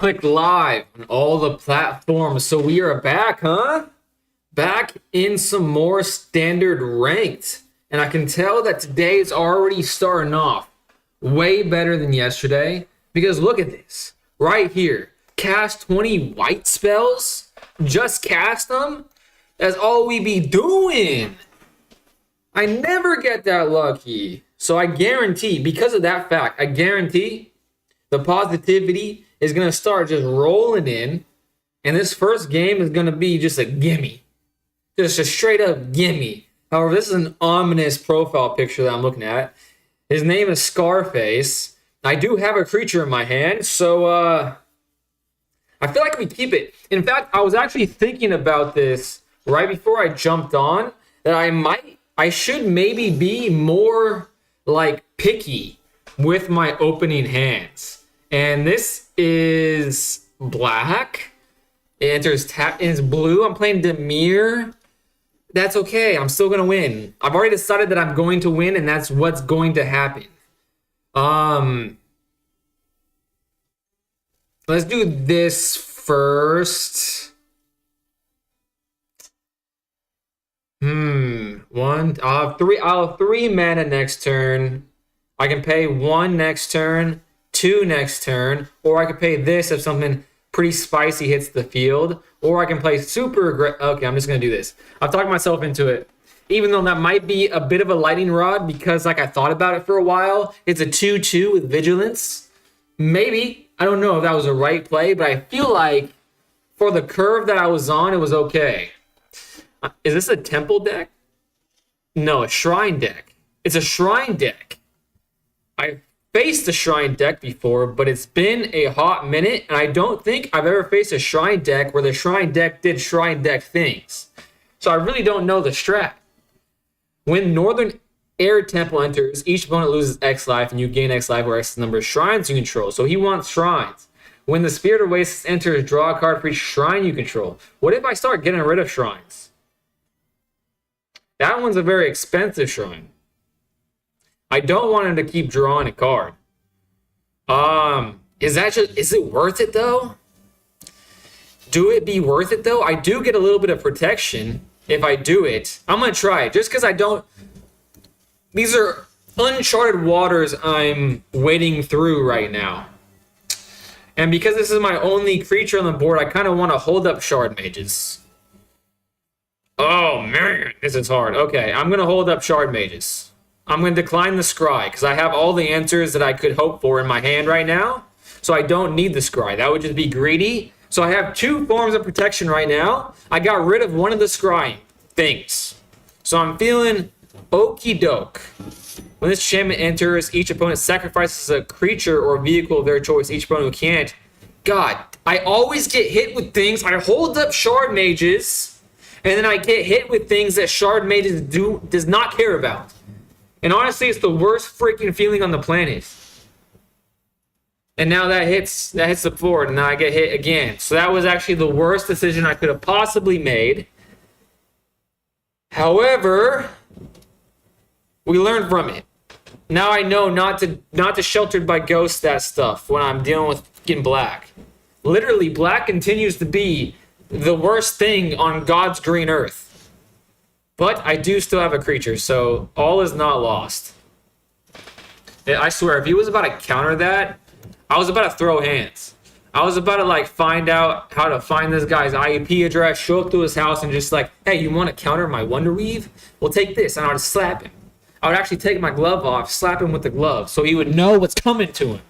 Click live on all the platforms. So we are back, huh? Back in some more standard ranked. And I can tell that today is already starting off way better than yesterday. Because look at this. Right here. Cast 20 white spells. Just cast them. That's all we be doing. I never get that lucky. So I guarantee, because of that fact, I guarantee the positivity is going to start just rolling in. And this first game is going to be just a gimme. Just a straight up gimme. However, this is an ominous profile picture that I'm looking at. His name is Scarface. I do have a creature in my hand, so I feel like we keep it. In fact, I was actually thinking about this right before I jumped on, that I should maybe be more like picky with my opening hands. And this is black. It enters tap, and it's blue. I'm playing Demir. That's okay. I'm still gonna win. I've already decided that I'm going to win, and that's what's going to happen. Let's do this first. I'll have three mana next turn. I can pay 1 next turn, 2 next turn, or I could pay this if something pretty spicy hits the field, or I can play super aggressive. Okay, I'm just gonna do this. I've talked myself into it, even though that might be a bit of a lightning rod because I thought about it for a while. It's a 2/2 with vigilance. Maybe, I don't know if that was a right play, but I feel like for the curve that I was on, it was okay. Is this a temple deck? No, a shrine deck. It's a shrine deck. I faced a shrine deck before, but it's been a hot minute, and I don't think I've ever faced a shrine deck where the shrine deck did shrine deck things. So I really don't know the strat. When Northern Air Temple enters, each opponent loses X life, and you gain X life or X number of shrines you control. So he wants shrines. When the Spirit of Oasis enters, draw a card for each shrine you control. What if I start getting rid of shrines? That one's a very expensive shrine. I don't want him to keep drawing a card. Is it worth it though? Do it be worth it though? I do get a little bit of protection if I do it. I'm gonna try it just because I don't. These are uncharted waters I'm wading through right now. And because this is my only creature on the board, I kind of want to hold up Shard Mages. Oh man, this is hard. Okay, I'm gonna hold up Shard Mages. I'm going to decline the Scry because I have all the answers that I could hope for in my hand right now. So I don't need the Scry. That would just be greedy. So I have 2 forms of protection right now. I got rid of one of the Scry things. So I'm feeling okie doke. When this enchantment enters, each opponent sacrifices a creature or vehicle of their choice. Each opponent who can't. God, I always get hit with things. I hold up Shard Mages, and then I get hit with things that Shard Mages does not care about. And honestly, it's the worst freaking feeling on the planet. And now that hits the board, and now I get hit again. So that was actually the worst decision I could have possibly made. However, we learned from it. Now I know not to sheltered by ghost that stuff when I'm dealing with fucking black. Literally, black continues to be the worst thing on God's green earth. But I do still have a creature, so all is not lost. I swear, if he was about to counter that, I was about to throw hands. I was about to find out how to find this guy's IP address, show up to his house, and just hey, you want to counter my Wonder Weave? Well, take this, and I would slap him. I would actually take my glove off, slap him with the glove, so he would know what's coming to him.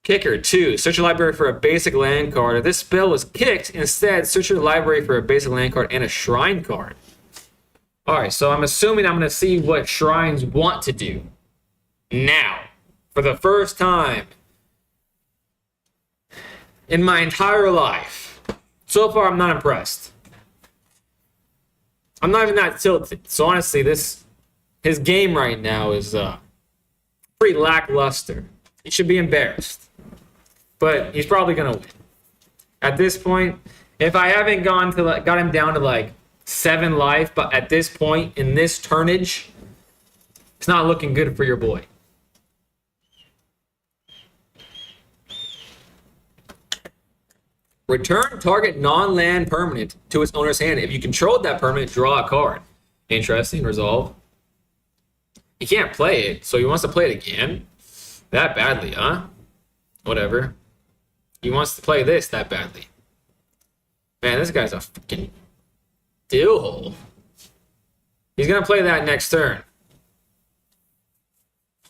Kicker 2. Search your library for a basic land card. If this spell was kicked, instead, search your library for a basic land card and a shrine card. Alright, so I'm assuming I'm going to see what shrines want to do. Now, for the first time in my entire life. So far, I'm not impressed. I'm not even that tilted. So honestly, his game right now is pretty lackluster. He should be embarrassed. But he's probably going to win. At this point, if I haven't got him down to 7 life, but at this point, in this turnage, it's not looking good for your boy. Return target non-land permanent to its owner's hand. If you controlled that permanent, draw a card. Interesting. Resolve. He can't play it, so he wants to play it again. That badly, huh? Whatever. He wants to play this that badly. Man, this guy's a freaking deal hole. He's gonna play that next turn.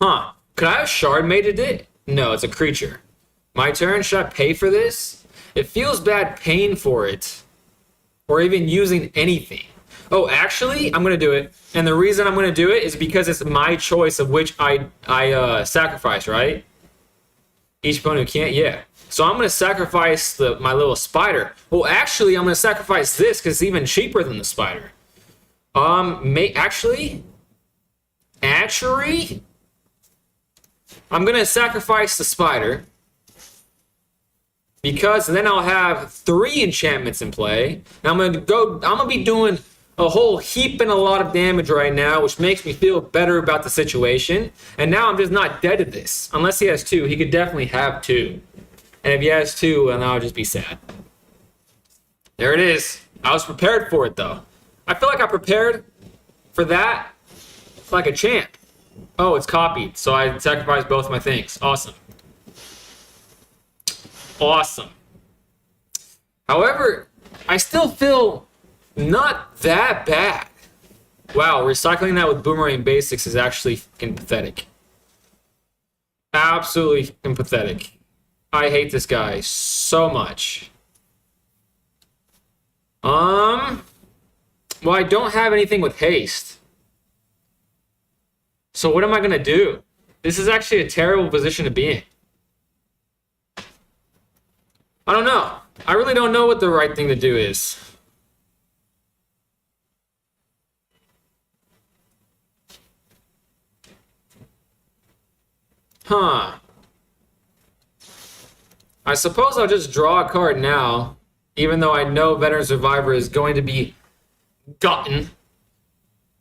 Huh. Could I have Shard Mated it? No, it's a creature. My turn? Should I pay for this? It feels bad paying for it. Or even using anything. Oh, actually, I'm going to do it. And the reason I'm going to do it is because it's my choice of which I sacrifice, right? Each opponent who can't? Yeah. So I'm going to sacrifice my little spider. Well, actually, I'm going to sacrifice this because it's even cheaper than the spider. Actually, I'm going to sacrifice the spider because then I'll have 3 enchantments in play. And I'm going to be doing a whole heap and a lot of damage right now, which makes me feel better about the situation. And now I'm just not dead to this. Unless he has 2, he could definitely have 2. And if he has 2, then I'll just be sad. There it is. I was prepared for it, though. I feel like I prepared for that like a champ. Oh, it's copied. So I sacrificed both my things. Awesome. Awesome. However, I still feel not that bad. Wow, recycling that with Boomerang Basics is actually fucking pathetic. Absolutely fucking pathetic. I hate this guy so much. Well, I don't have anything with haste. So what am I gonna do? This is actually a terrible position to be in. I don't know. I really don't know what the right thing to do is. Huh. I suppose I'll just draw a card now, even though I know Veteran Survivor is going to be gotten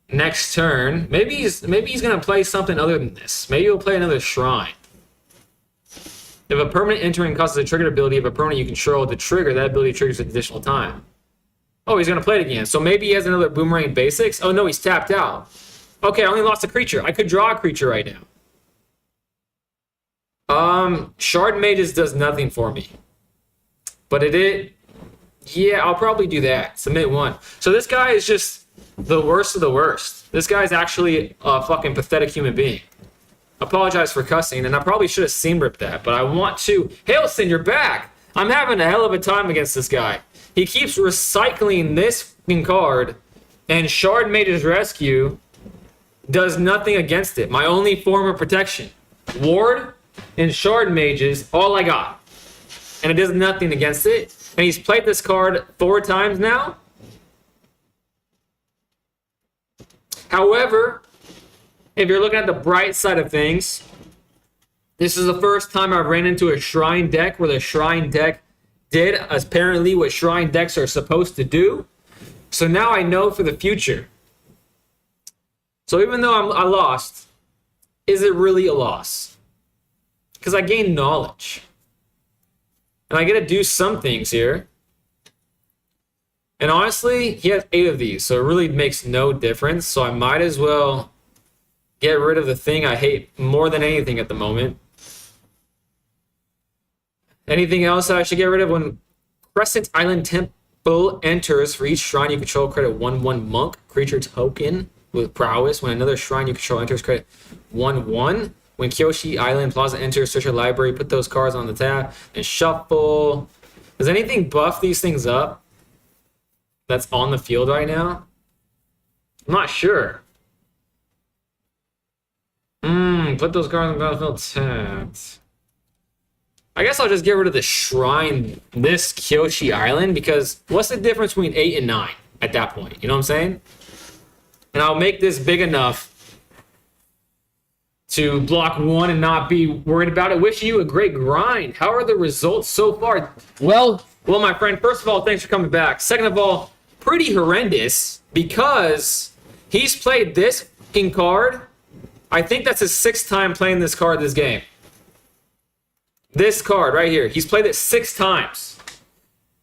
next turn. Maybe he's gonna play something other than this. Maybe he'll play another Shrine. If a permanent entering causes a triggered ability of a permanent you control to trigger, that ability triggers an additional time. Oh, he's gonna play it again. So maybe he has another Boomerang Basics. Oh no, he's tapped out. Okay, I only lost a creature. I could draw a creature right now. Shard Mages does nothing for me. But yeah, I'll probably do that. Submit 1. So this guy is just the worst of the worst. This guy's actually a fucking pathetic human being. Apologize for cussing, and I probably should have seam ripped that, but I want to. Hailson, you're back! I'm having a hell of a time against this guy. He keeps recycling this fucking card, and Shard Mage's Rescue does nothing against it. My only form of protection. Ward and Shard Mages, all I got. And it does nothing against it. And he's played this card 4 times now. However, if you're looking at the bright side of things, this is the first time I've ran into a Shrine deck where the Shrine deck did apparently what Shrine decks are supposed to do. So now I know for the future. So even though I lost, is it really a loss? Because I gained knowledge. And I get to do some things here. And honestly, he has 8 of these, so it really makes no difference. So I might as well get rid of the thing I hate more than anything at the moment. Anything else I should get rid of? When Crescent Island Temple enters, for each shrine you control, credit 1/1 monk creature token with prowess. When another shrine you control enters, credit 1/1. When Kyoshi Island Plaza enters, search your library, put those cards on the tab, and shuffle. Does anything buff these things up that's on the field right now? I'm not sure. Put those cards on the battlefield tapped. I guess I'll just get rid of the shrine, this Kyoshi Island, because what's the difference between 8 and 9 at that point? You know what I'm saying? And I'll make this big enough to block 1 and not be worried about it. Wishing you a great grind. How are the results so far? Well, my friend, first of all, thanks for coming back. Second of all, pretty horrendous because he's played this fucking card. I think that's his 6th time playing this card this game. This card right here. He's played it 6 times.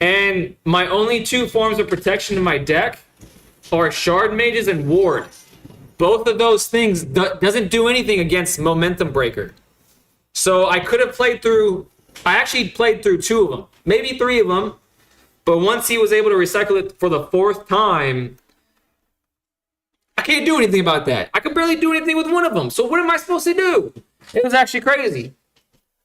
And my only two forms of protection in my deck are Shard Mages and Ward. Both of those things doesn't do anything against Momentum Breaker. So I could have played through... I actually played through 2 of them. Maybe 3 of them. But once he was able to recycle it for the 4th time... I can't do anything about that. I could barely do anything with one of them. So what am I supposed to do? It was actually crazy.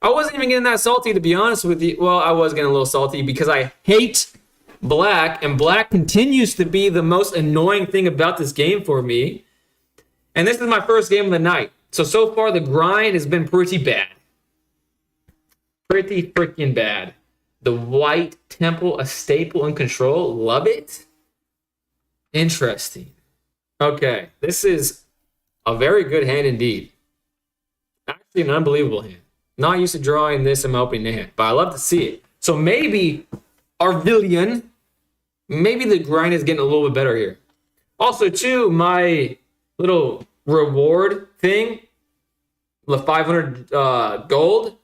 I wasn't even getting that salty, to be honest with you. Well, I was getting a little salty because I hate black. And black continues to be the most annoying thing about this game for me. And this is my first game of the night. So far, the grind has been pretty bad. Pretty freaking bad. The White Temple, a staple in Control. Love it. Interesting. Okay, this is a very good hand indeed. Actually, an unbelievable hand. Not used to drawing this in my opening hand, but I love to see it. So maybe Arvillion, maybe the grind is getting a little bit better here. Also, too, my little reward thing, the 500 gold,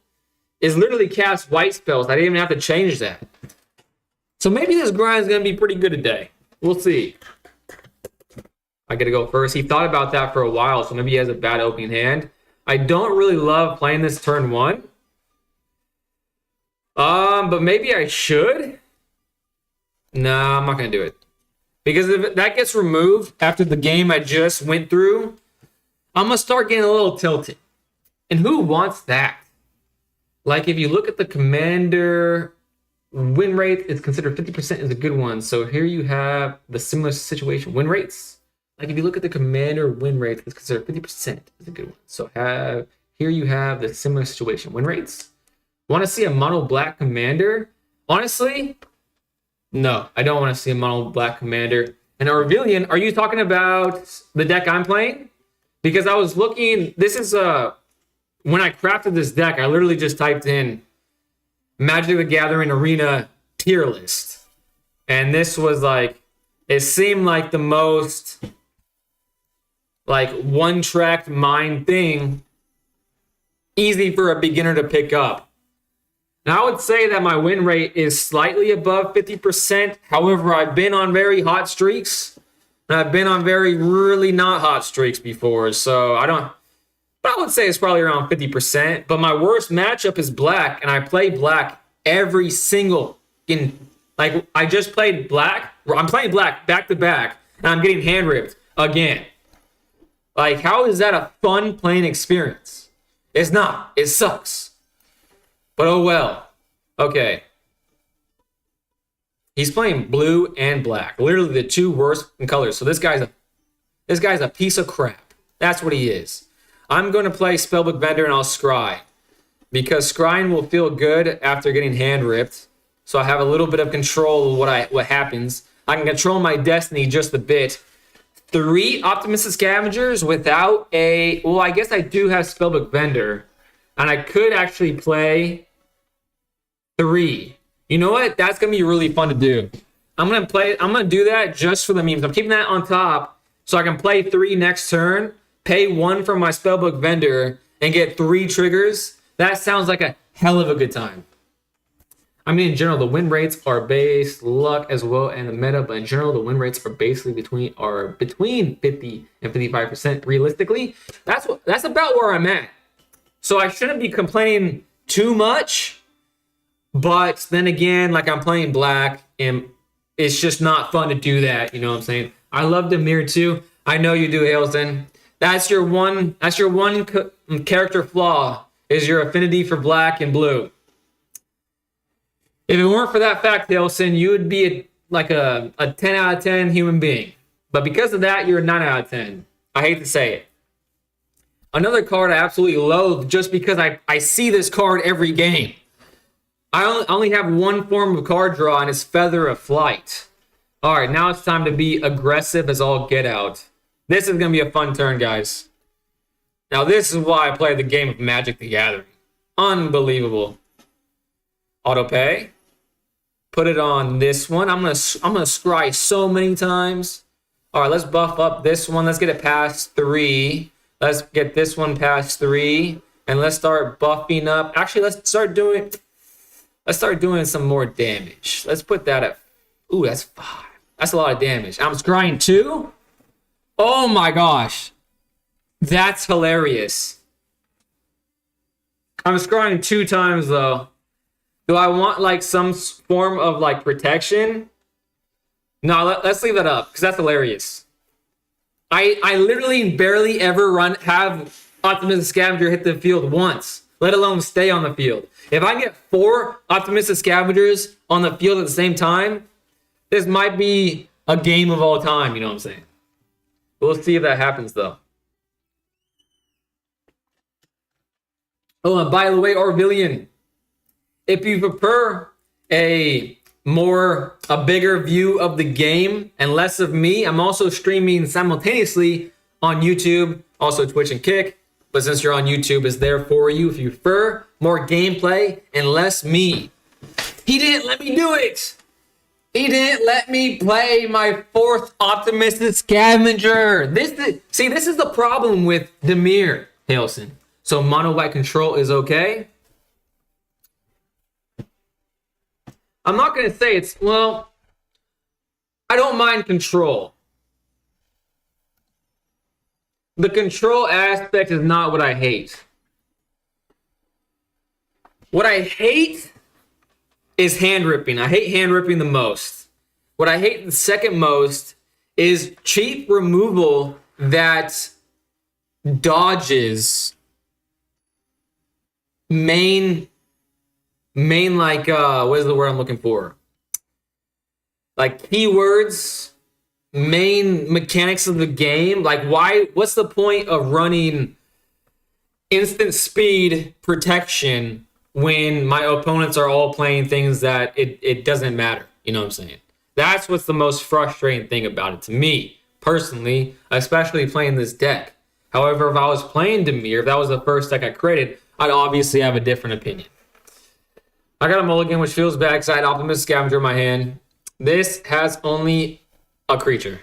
is literally cast white spells. I didn't even have to change that. So maybe this grind is going to be pretty good today. We'll see. I got to go first. He thought about that for a while, so maybe he has a bad opening hand. I don't really love playing this turn 1. But maybe I should. Nah, I'm not going to do it. Because if that gets removed after the game I just went through, I'm going to start getting a little tilted. And who wants that? Like, if you look at the commander win rate, it's considered 50% is a good one. So here you have the similar situation win rates. Like, if you look at the commander win rate, it's considered 50% is a good one. So here you have the similar situation win rates. Want to see a mono black commander? Honestly, no, I don't want to see a mono black commander. And Arvillion, are you talking about the deck I'm playing? Because I was looking, this is when I crafted this deck, I literally just typed in Magic the Gathering Arena tier list. And this was like, it seemed like the most like one-tracked mind thing, easy for a beginner to pick up. Now, I would say that my win rate is slightly above 50%. However, I've been on very hot streaks, and I've been on very really not hot streaks before. So but I would say it's probably around 50%. But my worst matchup is black, and I play black every single like I just played black. I'm playing black back to back, and I'm getting hand ripped again. Like, how is that a fun playing experience? It's not. It sucks. But oh well. Okay. He's playing blue and black. Literally the 2 worst in colors. So this guy's a piece of crap. That's what he is. I'm going to play Spellbook Vendor and I'll scry. Because scrying will feel good after getting hand ripped. So I have a little bit of control of what happens. I can control my destiny just a bit. 3 Optimistic Scavengers without a... Well, I guess I do have Spellbook Vendor. And I could actually play 3. You know what? That's going to be really fun to do. I'm going to do that just for the memes. I'm keeping that on top so I can play 3 next turn, pay 1 for my Spellbook Vendor, and get 3 triggers. That sounds like a hell of a good time. I mean, in general, the win rates are based luck as well and the meta, but in general, the win rates are basically between 50 and 55% realistically. That's about where I'm at. So I shouldn't be complaining too much, but then again, like, I'm playing black and it's just not fun to do that. You know what I'm saying? I love Demir too. I know you do, Hailston. That's your one character flaw, is your affinity for black and blue. If it weren't for that fact, Hailston, you would be a 10 out of 10 human being. But because of that, you're a 9 out of 10. I hate to say it. Another card I absolutely loathe just because I see this card every game. I only have one form of card draw, and it's Feather of Flight. All right, now it's time to be aggressive as all get out. This is going to be a fun turn, guys. Now, this is why I play the game of Magic the Gathering. Unbelievable. Auto pay. Put it on this one. I'm gonna scry so many times. All right, let's buff up this one. Let's get it past 3. Let's get this one past 3, and let's start buffing up. Actually, let's Let's start doing some more damage. Let's put that at... Ooh, that's 5. That's a lot of damage. I'm scrying 2? Oh my gosh. That's hilarious. I'm scrying 2 times though. Do I want like some form of like protection? No, let's leave that up because that's hilarious. I literally barely ever have Optimistic Scavenger hit the field once, let alone stay on the field. If I get 4 Optimistic Scavengers on the field at the same time, this might be a game of all time, you know what I'm saying? We'll see if that happens though. Oh, and by the way, Orvillian, if you prefer a bigger view of the game and less of me, I'm also streaming simultaneously on YouTube, also Twitch and Kick. But since you're on YouTube, it's there for you if you prefer more gameplay and less me. He didn't let me do it. He didn't let me play my 4th Optimistic Scavenger. This is the problem with Demir Halson. So mono white control is okay. I'm not going to say it's, well, I don't mind control. The control aspect is not what I hate. What I hate is hand ripping. I hate hand ripping the most. What I hate the second most is cheap removal that dodges main like what is the word I'm looking for? Like keywords, main mechanics of the game. Like what's the point of running instant speed protection when my opponents are all playing things that it doesn't matter? You know what I'm saying? That's what's the most frustrating thing about it to me, personally, especially playing this deck. However, if I was playing Demir, if that was the first deck I created, I'd obviously have a different opinion. I got a mulligan, which feels bad because I had Optimistic Scavenger in my hand. This has only a creature.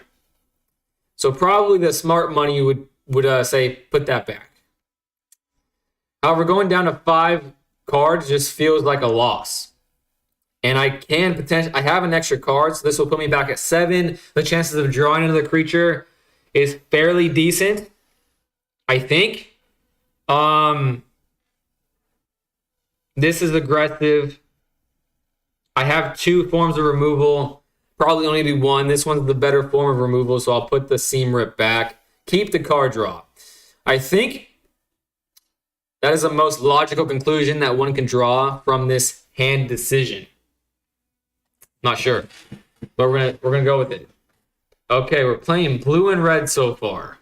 So probably the smart money would say, put that back. However, going down to 5 cards just feels like a loss. And I have an extra card, so this will put me back at 7. The chances of drawing another creature is fairly decent, I think. This is aggressive. I have 2 forms of removal. Probably only do 1. This one's the better form of removal, so I'll put the Seam Rip back. Keep the card draw. I think that is the most logical conclusion that one can draw from this hand decision. Not sure, but we're gonna go with it. Okay, we're playing blue and red so far.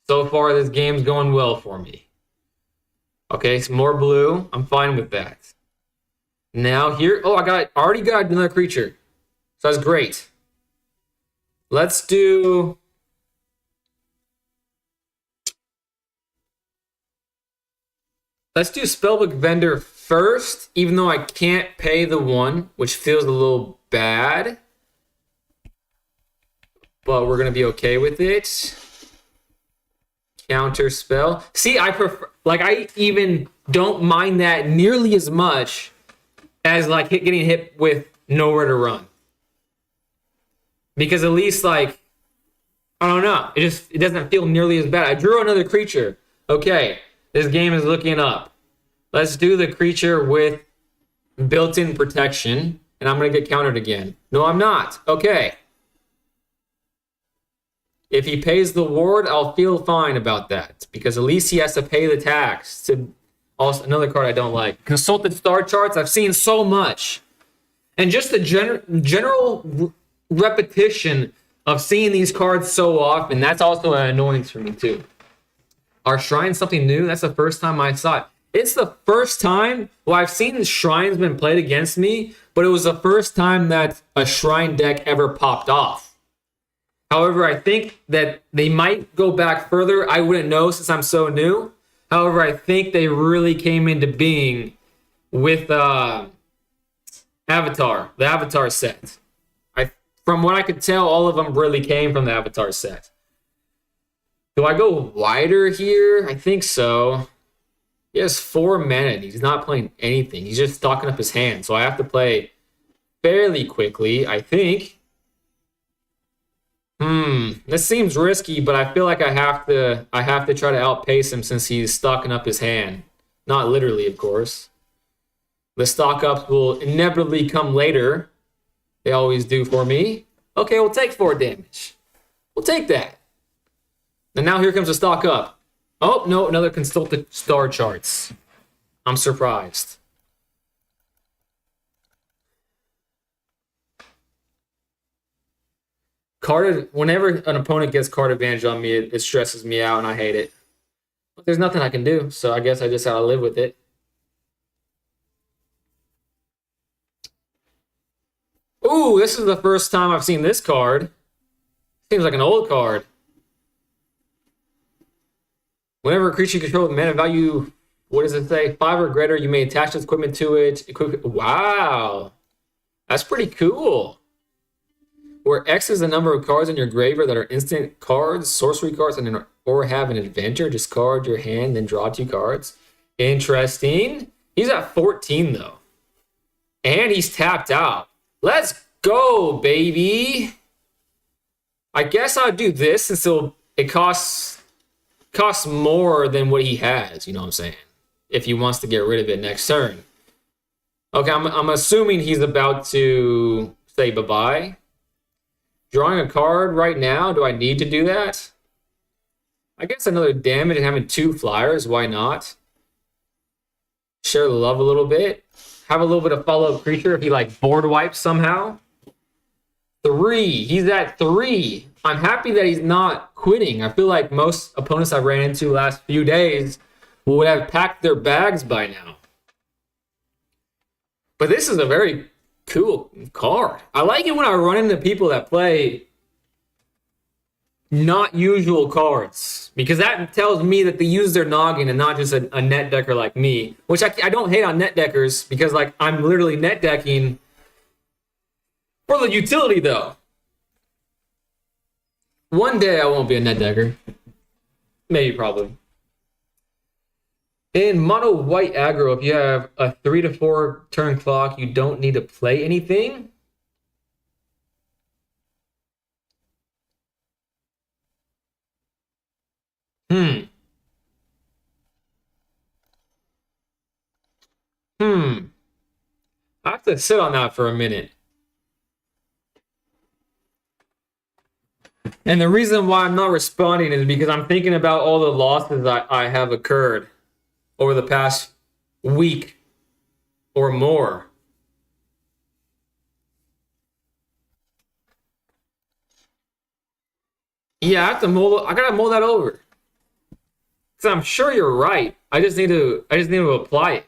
So far, this game's going well for me. Okay, some more blue. I'm fine with that. Now here, I already got another creature. So that's great. Let's do Spellbook Vendor first, even though I can't pay the 1, which feels a little bad. But we're gonna be okay with it. Counter spell. See, I even don't mind that nearly as much as like getting hit with nowhere to run. Because at least like, I don't know, it doesn't feel nearly as bad. I drew another creature. Okay, this game is looking up. Let's do the creature with built-in protection, and I'm gonna get countered again. No, I'm not. Okay. If he pays the ward, I'll feel fine about that, because at least he has to pay the tax. Also, another card I don't like. Consulted Star Charts, I've seen so much. And just the general repetition of seeing these cards so often, that's also an annoyance for me too. Are Shrines something new? That's the first time I saw it. It's the first time, well, I've seen Shrines been played against me, but it was the first time that a Shrine deck ever popped off. However, I think that they might go back further. I wouldn't know since I'm so new. However, I think they really came into being with Avatar, the Avatar set. From what I could tell, all of them really came from the Avatar set. Do I go wider here? I think so. He has 4 mana and he's not playing anything. He's just stocking up his hand. So I have to play fairly quickly, I think. This seems risky, but I feel like I have to try to outpace him since he's stocking up his hand. Not literally, of course. The stock ups will inevitably come later. They always do for me. Okay, we'll take 4 damage. We'll take that. And now here comes the stock up. Oh, no, another consulted star charts. I'm surprised. Whenever an opponent gets card advantage on me, it stresses me out and I hate it. But there's nothing I can do, so I guess I just gotta live with it. Ooh, this is the first time I've seen this card. Seems like an old card. Whenever a creature you control with mana value, what does it say? 5 or greater, you may attach this equipment to it. Wow. That's pretty cool. Where X is the number of cards in your graveyard that are instant cards, sorcery cards, or have an adventure, discard your hand, then draw 2 cards. Interesting. He's at 14, though. And he's tapped out. Let's go, baby. I guess I'll do this since it costs more than what he has, you know what I'm saying? If he wants to get rid of it next turn. Okay, I'm assuming he's about to say bye-bye. Drawing a card right now, do I need to do that? I guess another damage and having 2 flyers, why not? Share the love a little bit. Have a little bit of follow-up creature if he like board wipes somehow. 3. He's at 3. I'm happy that he's not quitting. I feel like most opponents I've ran into the last few days would have packed their bags by now. But this is a very cool card. I like it when I run into people that play not usual cards, because that tells me that they use their noggin and not just a net decker like me, which I don't hate on net deckers because like I'm literally net decking for the utility though. One day I won't be a net decker. Maybe, probably. In mono white aggro, if you have a 3 to 4 turn clock, you don't need to play anything. I have to sit on that for a minute. And the reason why I'm not responding is because I'm thinking about all the losses I have occurred over the past week or more. Yeah, I have to I gotta mull that over. Because I'm sure you're right. I just need to apply it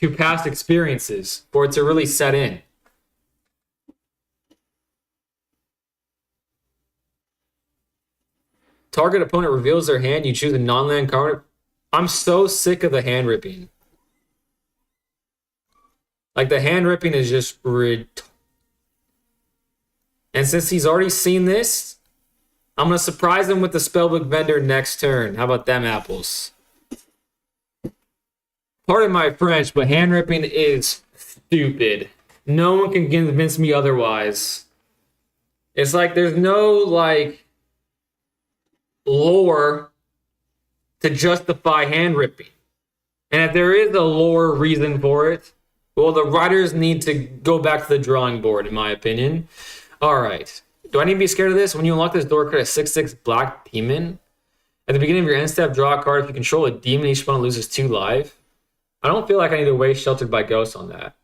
to past experiences for it to really set in. Target opponent reveals their hand. You choose a non-land card. I'm so sick of the hand ripping. Like, the hand ripping is just And since he's already seen this, I'm going to surprise him with the Spellbook Vendor next turn. How about them apples? Pardon my French, but hand ripping is stupid. No one can convince me otherwise. It's like there's no, like, lore to justify hand ripping. And if there is a lore reason for it, well, the writers need to go back to the drawing board, in my opinion. All right. Do I need to be scared of this? When you unlock this door, create a 6/6 black demon. At the beginning of your end step, draw a card. If you control a demon, each opponent loses 2 life. I don't feel like I need to waste Sheltered by Ghosts on that.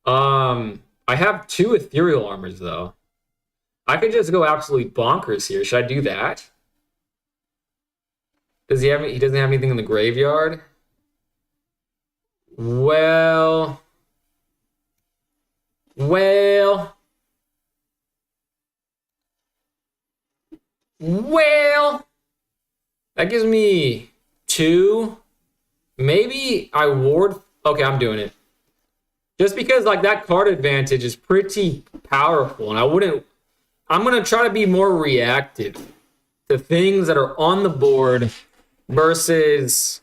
I have 2 ethereal armors, though. I could just go absolutely bonkers here. Should I do that? Does he doesn't have anything in the graveyard? Well, that gives me 2. Maybe I ward. Okay, I'm doing it. Just because like that card advantage is pretty powerful, and I'm gonna try to be more reactive to things that are on the board versus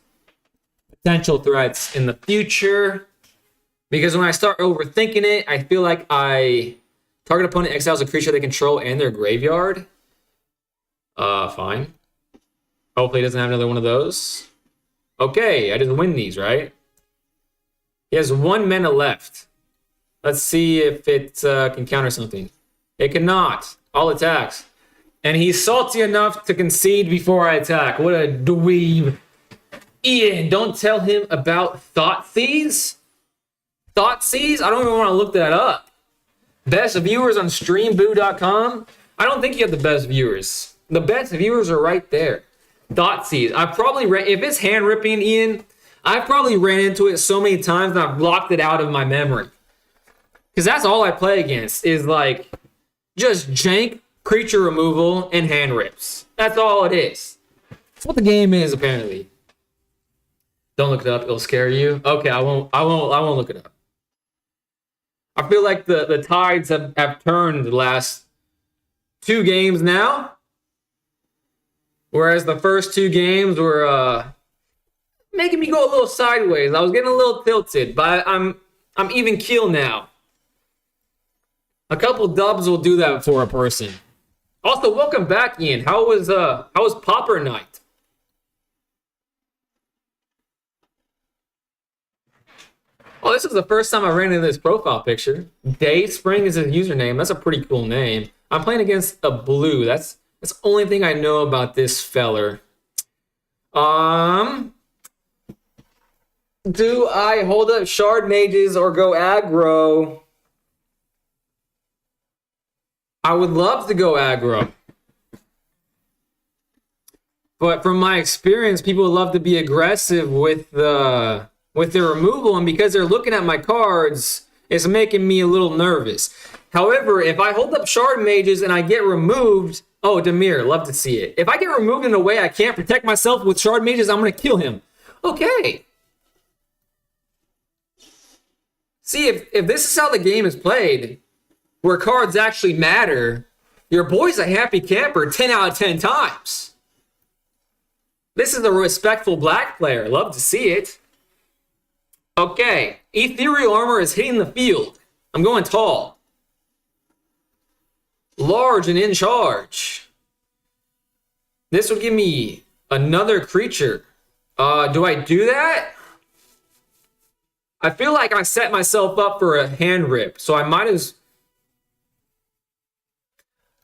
potential threats in the future. Because when I start overthinking it, I feel like target opponent exiles a creature they control and their graveyard. Fine. Hopefully he doesn't have another one of those. Okay, I just win these, right? He has 1 mana left. Let's see if it can counter something. It cannot. All attacks. And he's salty enough to concede before I attack. What a dweeb. Ian, don't tell him about Thoughtseize? Thoughtseize? I don't even want to look that up. Best viewers on streamboo.com? I don't think you have the best viewers. The best viewers are right there. Thoughtseize. I probably if it's hand ripping, Ian, I've probably ran into it so many times and I've blocked it out of my memory. Because that's all I play against is like just jank, creature removal, and hand rips. That's all it is. That's what the game is, apparently. Don't look it up, it'll scare you. Okay, I won't look it up. I feel like the tides have turned the last 2 games now. Whereas the first 2 games were making me go a little sideways. I was getting a little tilted, but I'm even keel now. A couple dubs will do that for a person. Also, welcome back, Ian. How was Popper Night? Oh, this is the first time I ran into this profile picture. Dayspring is his username. That's a pretty cool name. I'm playing against a blue. That's the only thing I know about this feller. Do I hold up Shard Mages or go aggro? I would love to go aggro. But from my experience, people love to be aggressive with their removal, and because they're looking at my cards, it's making me a little nervous. However, if I hold up Shard Mages and I get removed, oh, Demir, love to see it. If I get removed in a way I can't protect myself with Shard Mages, I'm going to kill him. Okay. See, if this is how the game is played, where cards actually matter, your boy's a happy camper 10 out of 10 times. This is a respectful black player. Love to see it. Okay. Ethereal Armor is hitting the field. I'm going tall. Large and in charge. This will give me another creature. Do I do that? I feel like I set myself up for a hand rip, so I might as...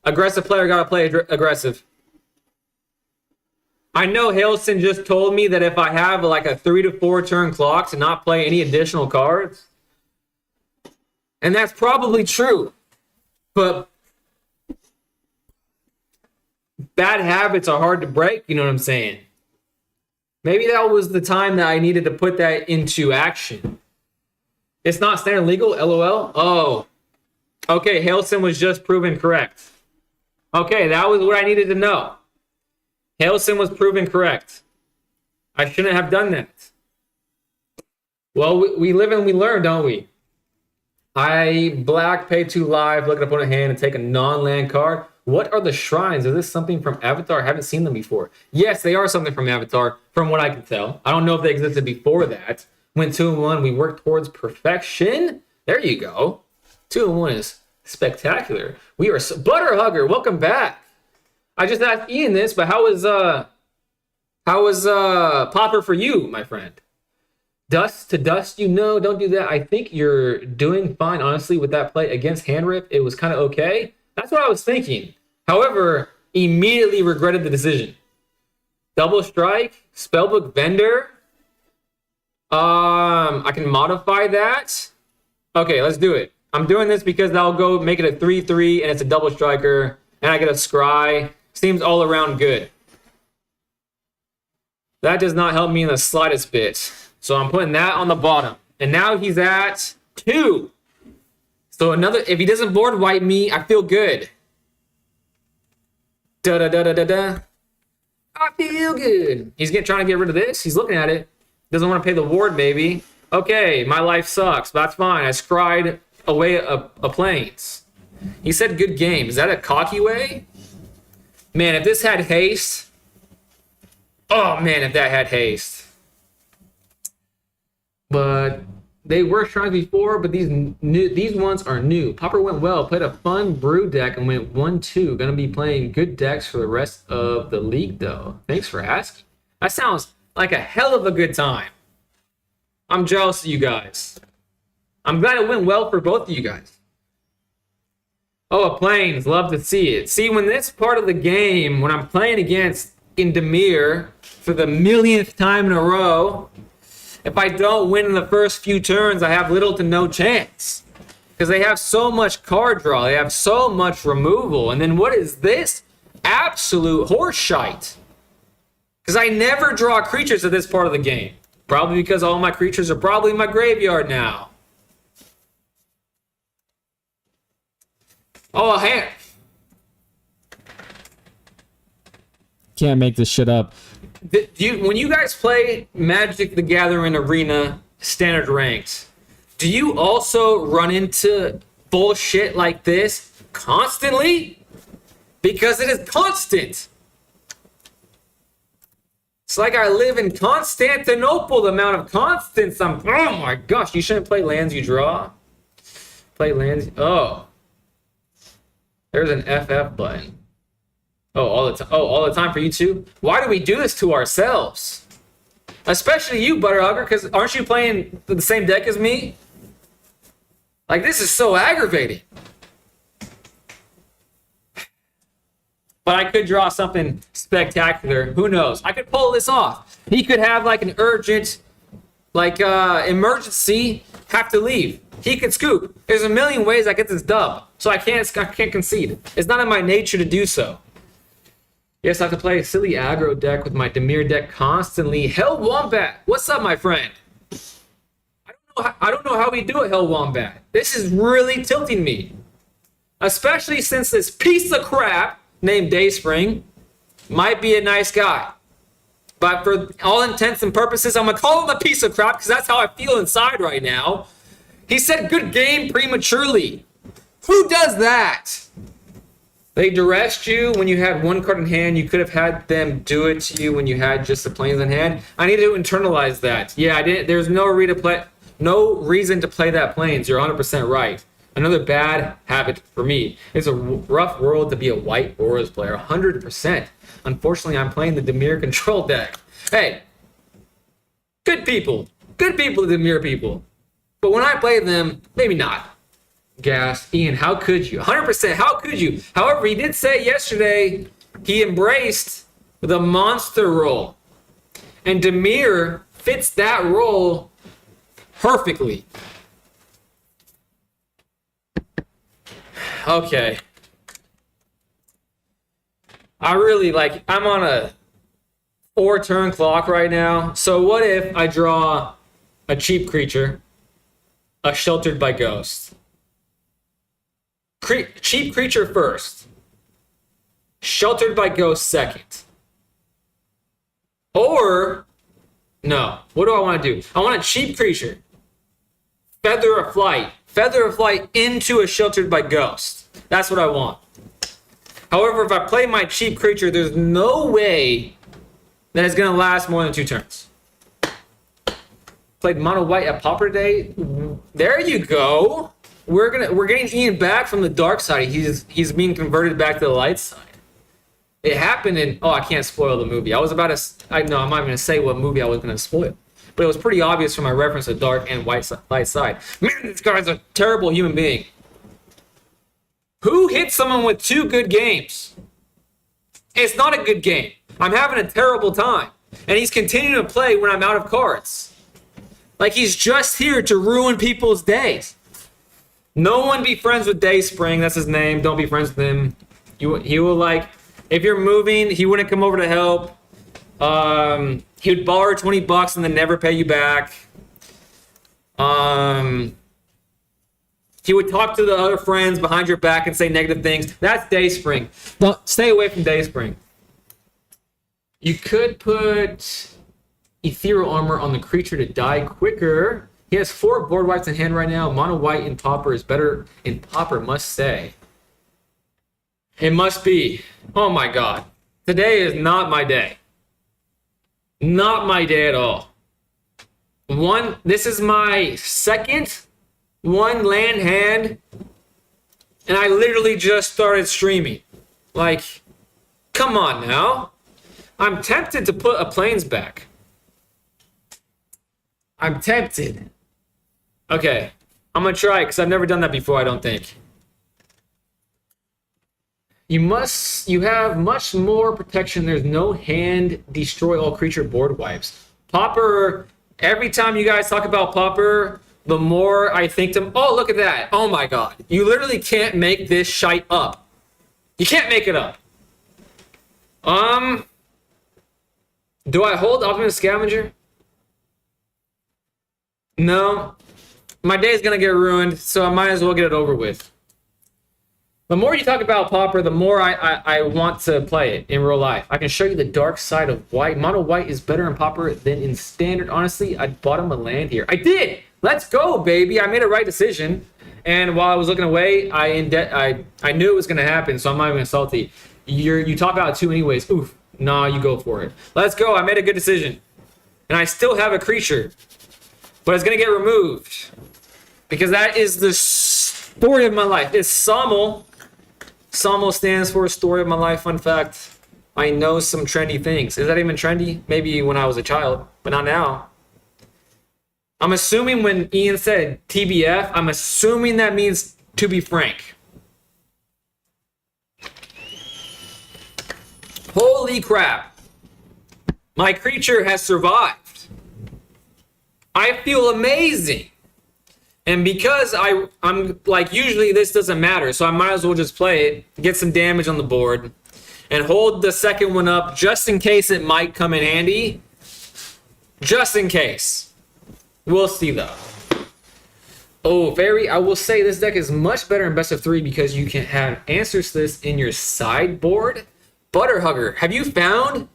Aggressive player gotta play aggressive. I know Hailson just told me that if I have like a 3 to 4 turn clock to not play any additional cards. And that's probably true. But bad habits are hard to break, you know what I'm saying? Maybe that was the time that I needed to put that into action. It's not standard legal, LOL. Oh. Okay, Hailson was just proven correct. Okay, that was what I needed to know. Hailson was proven correct. I shouldn't have done that. Well, we live and we learn, don't we? Black, pay 2 live, look at opponent hand and take a non-land card. What are the shrines? Is this something from Avatar? I haven't seen them before. Yes, they are something from Avatar, from what I can tell. I don't know if they existed before that. Went 2-1, we work towards perfection. There you go. 2-1 is spectacular. We are Butter Hugger, welcome back. I just asked Ian this, but how was Popper for you, my friend? Dust to dust, don't do that. I think you're doing fine, honestly, with that play against hand rip. It was kind of okay. That's what I was thinking. However, immediately regretted the decision. Double strike, spellbook vendor. I can modify that. Okay, let's do it. I'm doing this because that'll go make it a 3/3 and it's a double striker, and I get a scry. Seems all around good. That does not help me in the slightest bit. So I'm putting that on the bottom. And now he's at 2. So if he doesn't board wipe me, I feel good. Da-da-da-da-da-da. I feel good. He's trying to get rid of this. He's looking at it. Doesn't want to pay the ward, baby. Okay, my life sucks, but that's fine. I scried away a planes. He said good game. Is that a cocky way? Man, if this had haste. Oh, man, if that had haste. but they were shrines before, but these ones are new. Popper went well, played a fun brew deck and went 1-2. Gonna be playing good decks for the rest of the league though. Thanks for asking. That sounds like a hell of a good time. I'm jealous of you guys. I'm glad it went well for both of you guys. Oh, a planes, love to see it. See, when this part of the game, when I'm playing against Indemir for the millionth time in a row, if I don't win in the first few turns, I have little to no chance. Because they have so much card draw, they have so much removal. And then what is this? Absolute horseshite. Because I never draw creatures at this part of the game. Probably because all my creatures are probably in my graveyard now. Oh, a hand. Can't make this shit up. When you guys play Magic the Gathering Arena standard ranks, do you also run into bullshit like this constantly? Because it is constant. It's like I live in Constantinople, the amount of constants oh my gosh, you shouldn't play lands you draw. Play lands, oh. There's an FF button. Oh, all the time. Oh, all the time for you too? Why do we do this to ourselves? Especially you, Butterhugger, because aren't you playing the same deck as me? Like, this is so aggravating. But I could draw something spectacular. Who knows? I could pull this off. He could have like an urgent, like emergency, have to leave. He could scoop. There's a million ways I get this dub. So I can't concede. It's not in my nature to do so. Yes, I have to play a silly aggro deck with my Dimir deck constantly. Hell Wombat, what's up, my friend? I don't know how we do it, Hell Wombat. This is really tilting me. Especially since this piece of crap named Dayspring might be a nice guy. But for all intents and purposes, I'm going to call him a piece of crap because that's how I feel inside right now. He said good game prematurely. Who does that? They duressed you when you had one card in hand. You could have had them do it to you when you had just the planes in hand. I need to internalize that. Yeah, I didn't. There's no reason to play that planes. You're 100% right. Another bad habit for me. It's a rough world to be a white Auras player. 100%. Unfortunately, I'm playing the Dimir control deck. Hey, good people. Good people, the Dimir people. But when I play them, maybe not. Gas. Ian, how could you? 100%, how could you? However, he did say yesterday he embraced the monster role. And Dimir fits that role perfectly. Okay. I'm on a 4-turn clock right now. So what if I draw a cheap creature, a Sheltered by Ghost? Cheap creature first. Sheltered by Ghost second. Or, no. What do I want to do? I want a cheap creature. Feather of Flight. Feather of Flight into a Sheltered by Ghost. That's what I want. However, if I play my cheap creature, there's no way that it's going to last more than 2 turns. Played mono white at Pauper Day. There you go. We're getting Ian back from the dark side. He's being converted back to the light side. It happened in I can't spoil the movie. I'm not even gonna say what movie I was gonna spoil. But it was pretty obvious from my reference to dark and light side. Man, this guy's a terrible human being. Who hit someone with 2 good games? It's not a good game. I'm having a terrible time. And he's continuing to play when I'm out of cards. Like he's just here to ruin people's days. No one be friends with Dayspring. That's his name. Don't be friends with him. He will if you're moving, he wouldn't come over to help. He would borrow $20 and then never pay you back. He would talk to the other friends behind your back and say negative things. That's Dayspring. Don't stay away from Dayspring. You could put Ethereal Armor on the creature to die quicker. He has 4 board wipes in hand right now. Mono white in Pauper is better in Pauper, must say. It must be. Oh my god. Today is not my day. Not my day at all. This is my second one land hand, and I literally just started streaming. Like, come on now. I'm tempted to put a plains back. I'm tempted. Okay, I'm gonna try it because I've never done that before, I don't think. You have much more protection. There's no hand destroy all creature board wipes. Pauper, every time you guys talk about Pauper, the more I think to, oh, look at that. Oh my God. You literally can't make this shite up. You can't make it up. Do I hold Optimus Scavenger? No. My day is gonna get ruined, so I might as well get it over with. The more you talk about Pauper, the more I want to play it in real life. I can show you the dark side of white. Mono white is better in Pauper than in standard. Honestly, I bought him a land here. I did! Let's go, baby! I made a right decision. And while I was looking away, I knew it was gonna happen, so I'm not even salty. You talk about it too anyways. Oof. Nah, you go for it. Let's go. I made a good decision. And I still have a creature. But it's gonna get removed. Because that is the story of my life. It's Sommel. Sommel stands for story of my life. Fun fact. I know some trendy things. Is that even trendy? Maybe when I was a child, but not now. I'm assuming when Ian said TBF, I'm assuming that means to be frank. Holy crap. My creature has survived. I feel amazing. And because I'm like, usually this doesn't matter, so I might as well just play it, get some damage on the board, and hold the second one up just in case it might come in handy. Just in case. We'll see though. Oh, I will say this deck is much better in best of 3 because you can have answers to this in your sideboard. Butterhugger, have you found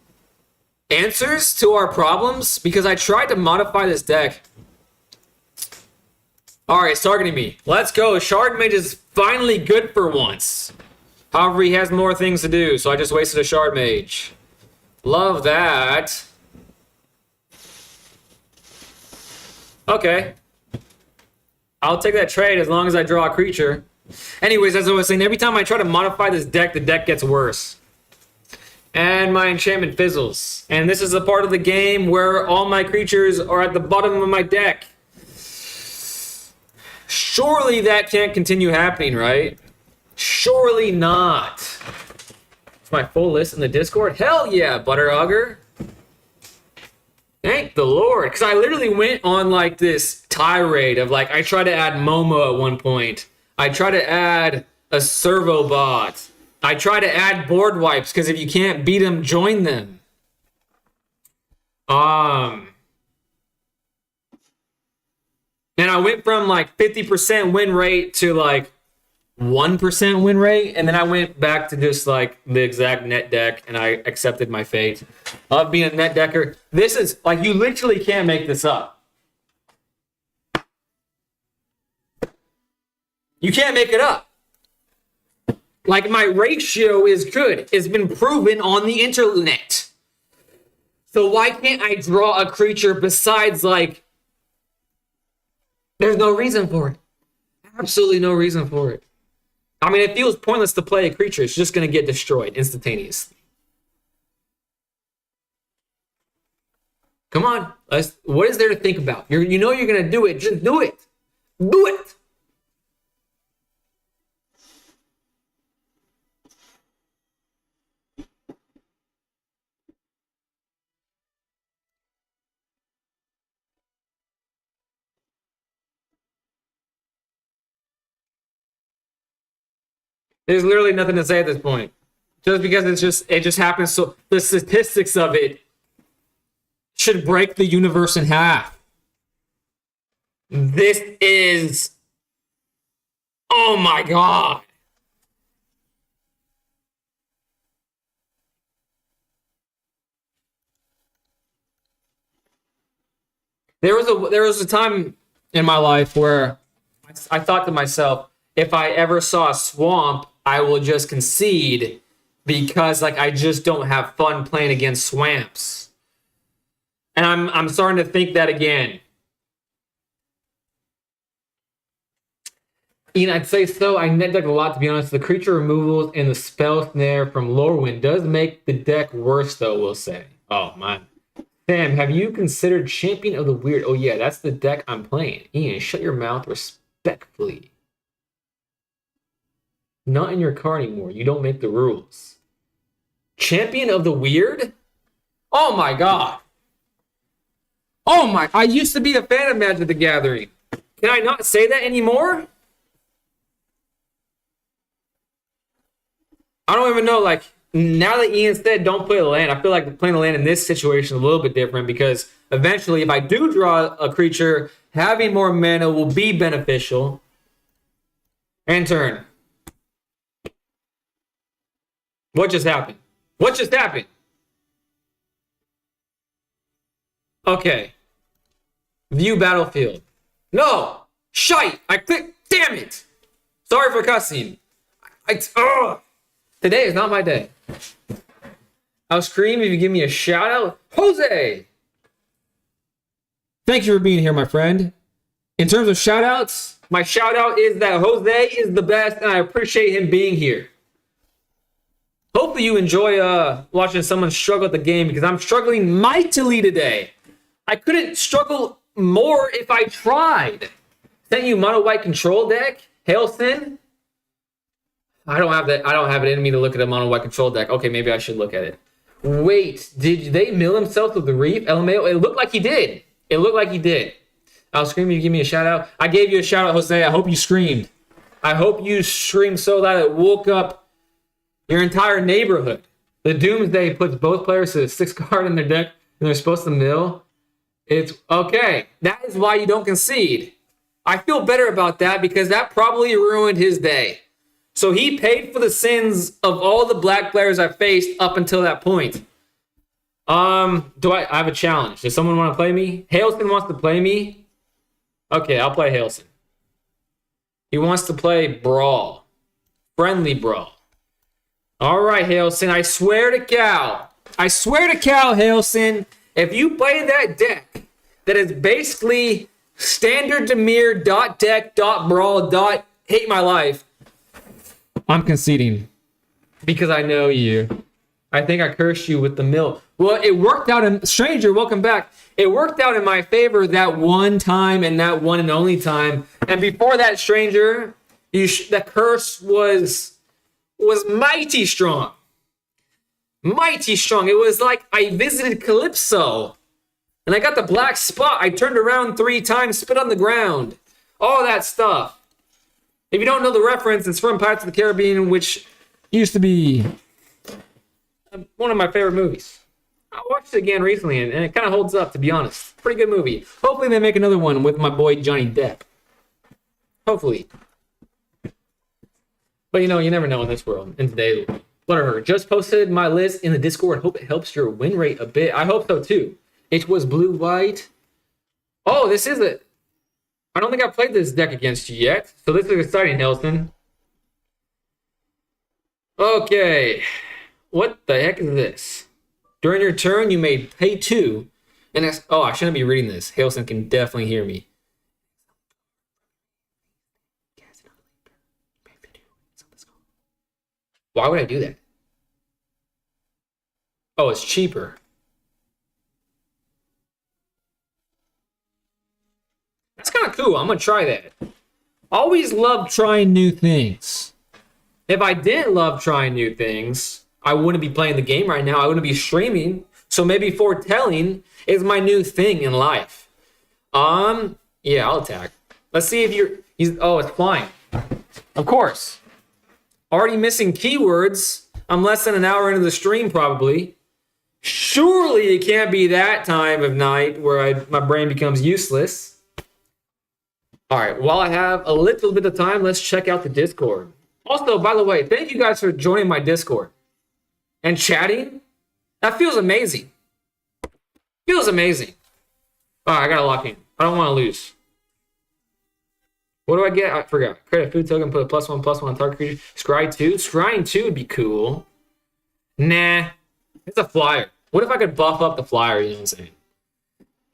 answers to our problems? Because I tried to modify this deck. Alright, it's targeting me. Let's go. Shard Mage is finally good for once. However, he has more things to do, so I just wasted a Shard Mage. Love that. Okay. I'll take that trade as long as I draw a creature. Anyways, as I was saying, every time I try to modify this deck, the deck gets worse. And my enchantment fizzles. And this is a part of the game where all my creatures are at the bottom of my deck. Surely that can't continue happening, right? Surely not. It's my full list in the Discord. Hell yeah, Butterhugger. Thank the Lord. Because I literally went on like this tirade of like, I tried to add Momo at one point. I tried to add a servo bot. I try to add board wipes because if you can't beat them, join them. And I went from like 50% win rate to like 1% win rate. And then I went back to just like the exact net deck and I accepted my fate of being a net decker. This is like, you literally can't make this up. You can't make it up. Like my ratio is good. It's been proven on the internet. So why can't I draw a creature besides like, there's no reason for it. Absolutely no reason for it. I mean, it feels pointless to play a creature. It's just going to get destroyed instantaneously. Come on. What is there to think about? You know you're going to do it. Just do it. Do it. There's literally nothing to say at this point. Just because it just happens, so the statistics of it should break the universe in half. This is, oh my God. There was a time in my life where I thought to myself, if I ever saw a swamp, I will just concede because like I just don't have fun playing against swamps. And I'm starting to think that again. Ian, I'd say so. I net deck a lot, to be honest. The creature removals and the spell snare from Lorwyn does make the deck worse, though, we'll say. Oh, man. Sam, have you considered Champion of the Weird? Oh, yeah, that's the deck I'm playing. Ian, shut your mouth respectfully. Not in your car anymore. You don't make the rules. Champion of the Weird? Oh, my God. Oh, my. I used to be a fan of Magic the Gathering. Can I not say that anymore? I don't even know, like, now that Ian said don't play the land, I feel like playing the land in this situation is a little bit different because eventually, if I do draw a creature, having more mana will be beneficial. And turn. What just happened? What just happened? Okay. View battlefield. No! Shite! I clicked. Damn it! Sorry for cussing. Ugh! Today is not my day. I'll scream if you give me a shout out. Jose! Thank you for being here, my friend. In terms of shout outs, my shout out is that Jose is the best and I appreciate him being here. Hopefully you enjoy watching someone struggle at the game because I'm struggling mightily today. I couldn't struggle more if I tried. Sent you mono white control deck, Hailson. I don't have it in me to look at a mono white control deck. Okay, maybe I should look at it. Wait, did they mill themselves with the Reef? LMAO? It looked like he did. It looked like he did. I'll scream if you give me a shout out. I gave you a shout out, Jose. I hope you screamed. I hope you screamed so that it woke up your entire neighborhood. The Doomsday puts both players to the 6 card in their deck and they're supposed to mill. It's okay. That is why you don't concede. I feel better about that because that probably ruined his day. So he paid for the sins of all the black players I faced up until that point. I have a challenge. Does someone want to play me? Hailson wants to play me. Okay, I'll play Hailson. He wants to play Brawl. Friendly Brawl. All right, Hailson. I swear to cow, Hailson, if you play that deck that is basically standard Demir .deck .brawl .hate my life, I'm conceding because I know you. I think I cursed you with the mill. Well, it worked out in Stranger, welcome back. It worked out in my favor that one time and that one and only time. And before that, Stranger, the curse was mighty strong. Mighty strong. It was like I visited Calypso and I got the black spot. I turned around 3 times, spit on the ground. All that stuff. If you don't know the reference, it's from Pirates of the Caribbean, which used to be one of my favorite movies. I watched it again recently, and it kind of holds up, to be honest. Pretty good movie. Hopefully they make another one with my boy Johnny Depp. Hopefully. But you know, you never know in this world. In today, whatever. Just posted my list in the Discord. Hope it helps your win rate a bit. I hope so too. It was blue-white. Oh, this is it. I don't think I've played this deck against you yet. So this is exciting, Nelson. Okay. What the heck is this? During your turn, you may pay 2. And that's... Oh, I shouldn't be reading this. Hailson can definitely hear me. Why would I do that? Oh, it's cheaper. That's kind of cool. I'm going to try that. Always love trying new things. If I didn't love trying new things, I wouldn't be playing the game right now. I wouldn't be streaming. So maybe foretelling is my new thing in life. Yeah, I'll attack. Let's see if oh, it's flying. Of course. Already missing keywords. I'm less than an hour into the stream, probably. Surely it can't be that time of night where my brain becomes useless. All right, while I have a little bit of time, let's check out the Discord. Also, by the way, thank you guys for joining my Discord and chatting. That feels amazing. Feels amazing. All right, I gotta lock in. I don't want to lose. What do I get? I forgot. Create a food token, put a +1/+1 on target creature. Scry 2? Scrying 2 would be cool. Nah. It's a flyer. What if I could buff up the flyer, you know what I'm saying?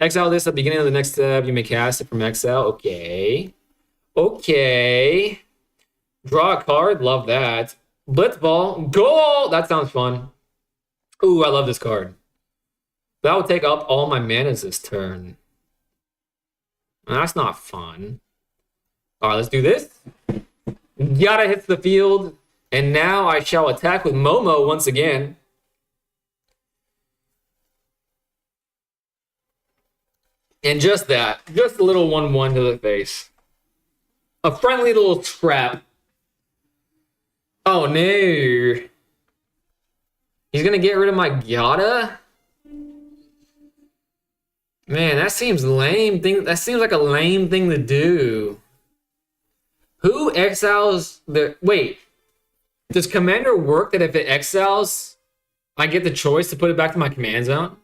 Exile this at the beginning of the next tab. You may cast it from exile. Okay. Okay. Draw a card. Love that. Blitzball. Goal. That sounds fun. Ooh, I love this card. That will take up all my manas this turn. That's not fun. All right, let's do this. Yada hits the field. And now I shall attack with Momo once again. And just that. Just a little 1-1 to the face. A friendly little scrap. Oh, no. He's going to get rid of my Yada? Man, that seems lame. That seems like a lame thing to do. Who exiles the... Wait. Does Commander work that if it exiles, I get the choice to put it back to my command zone?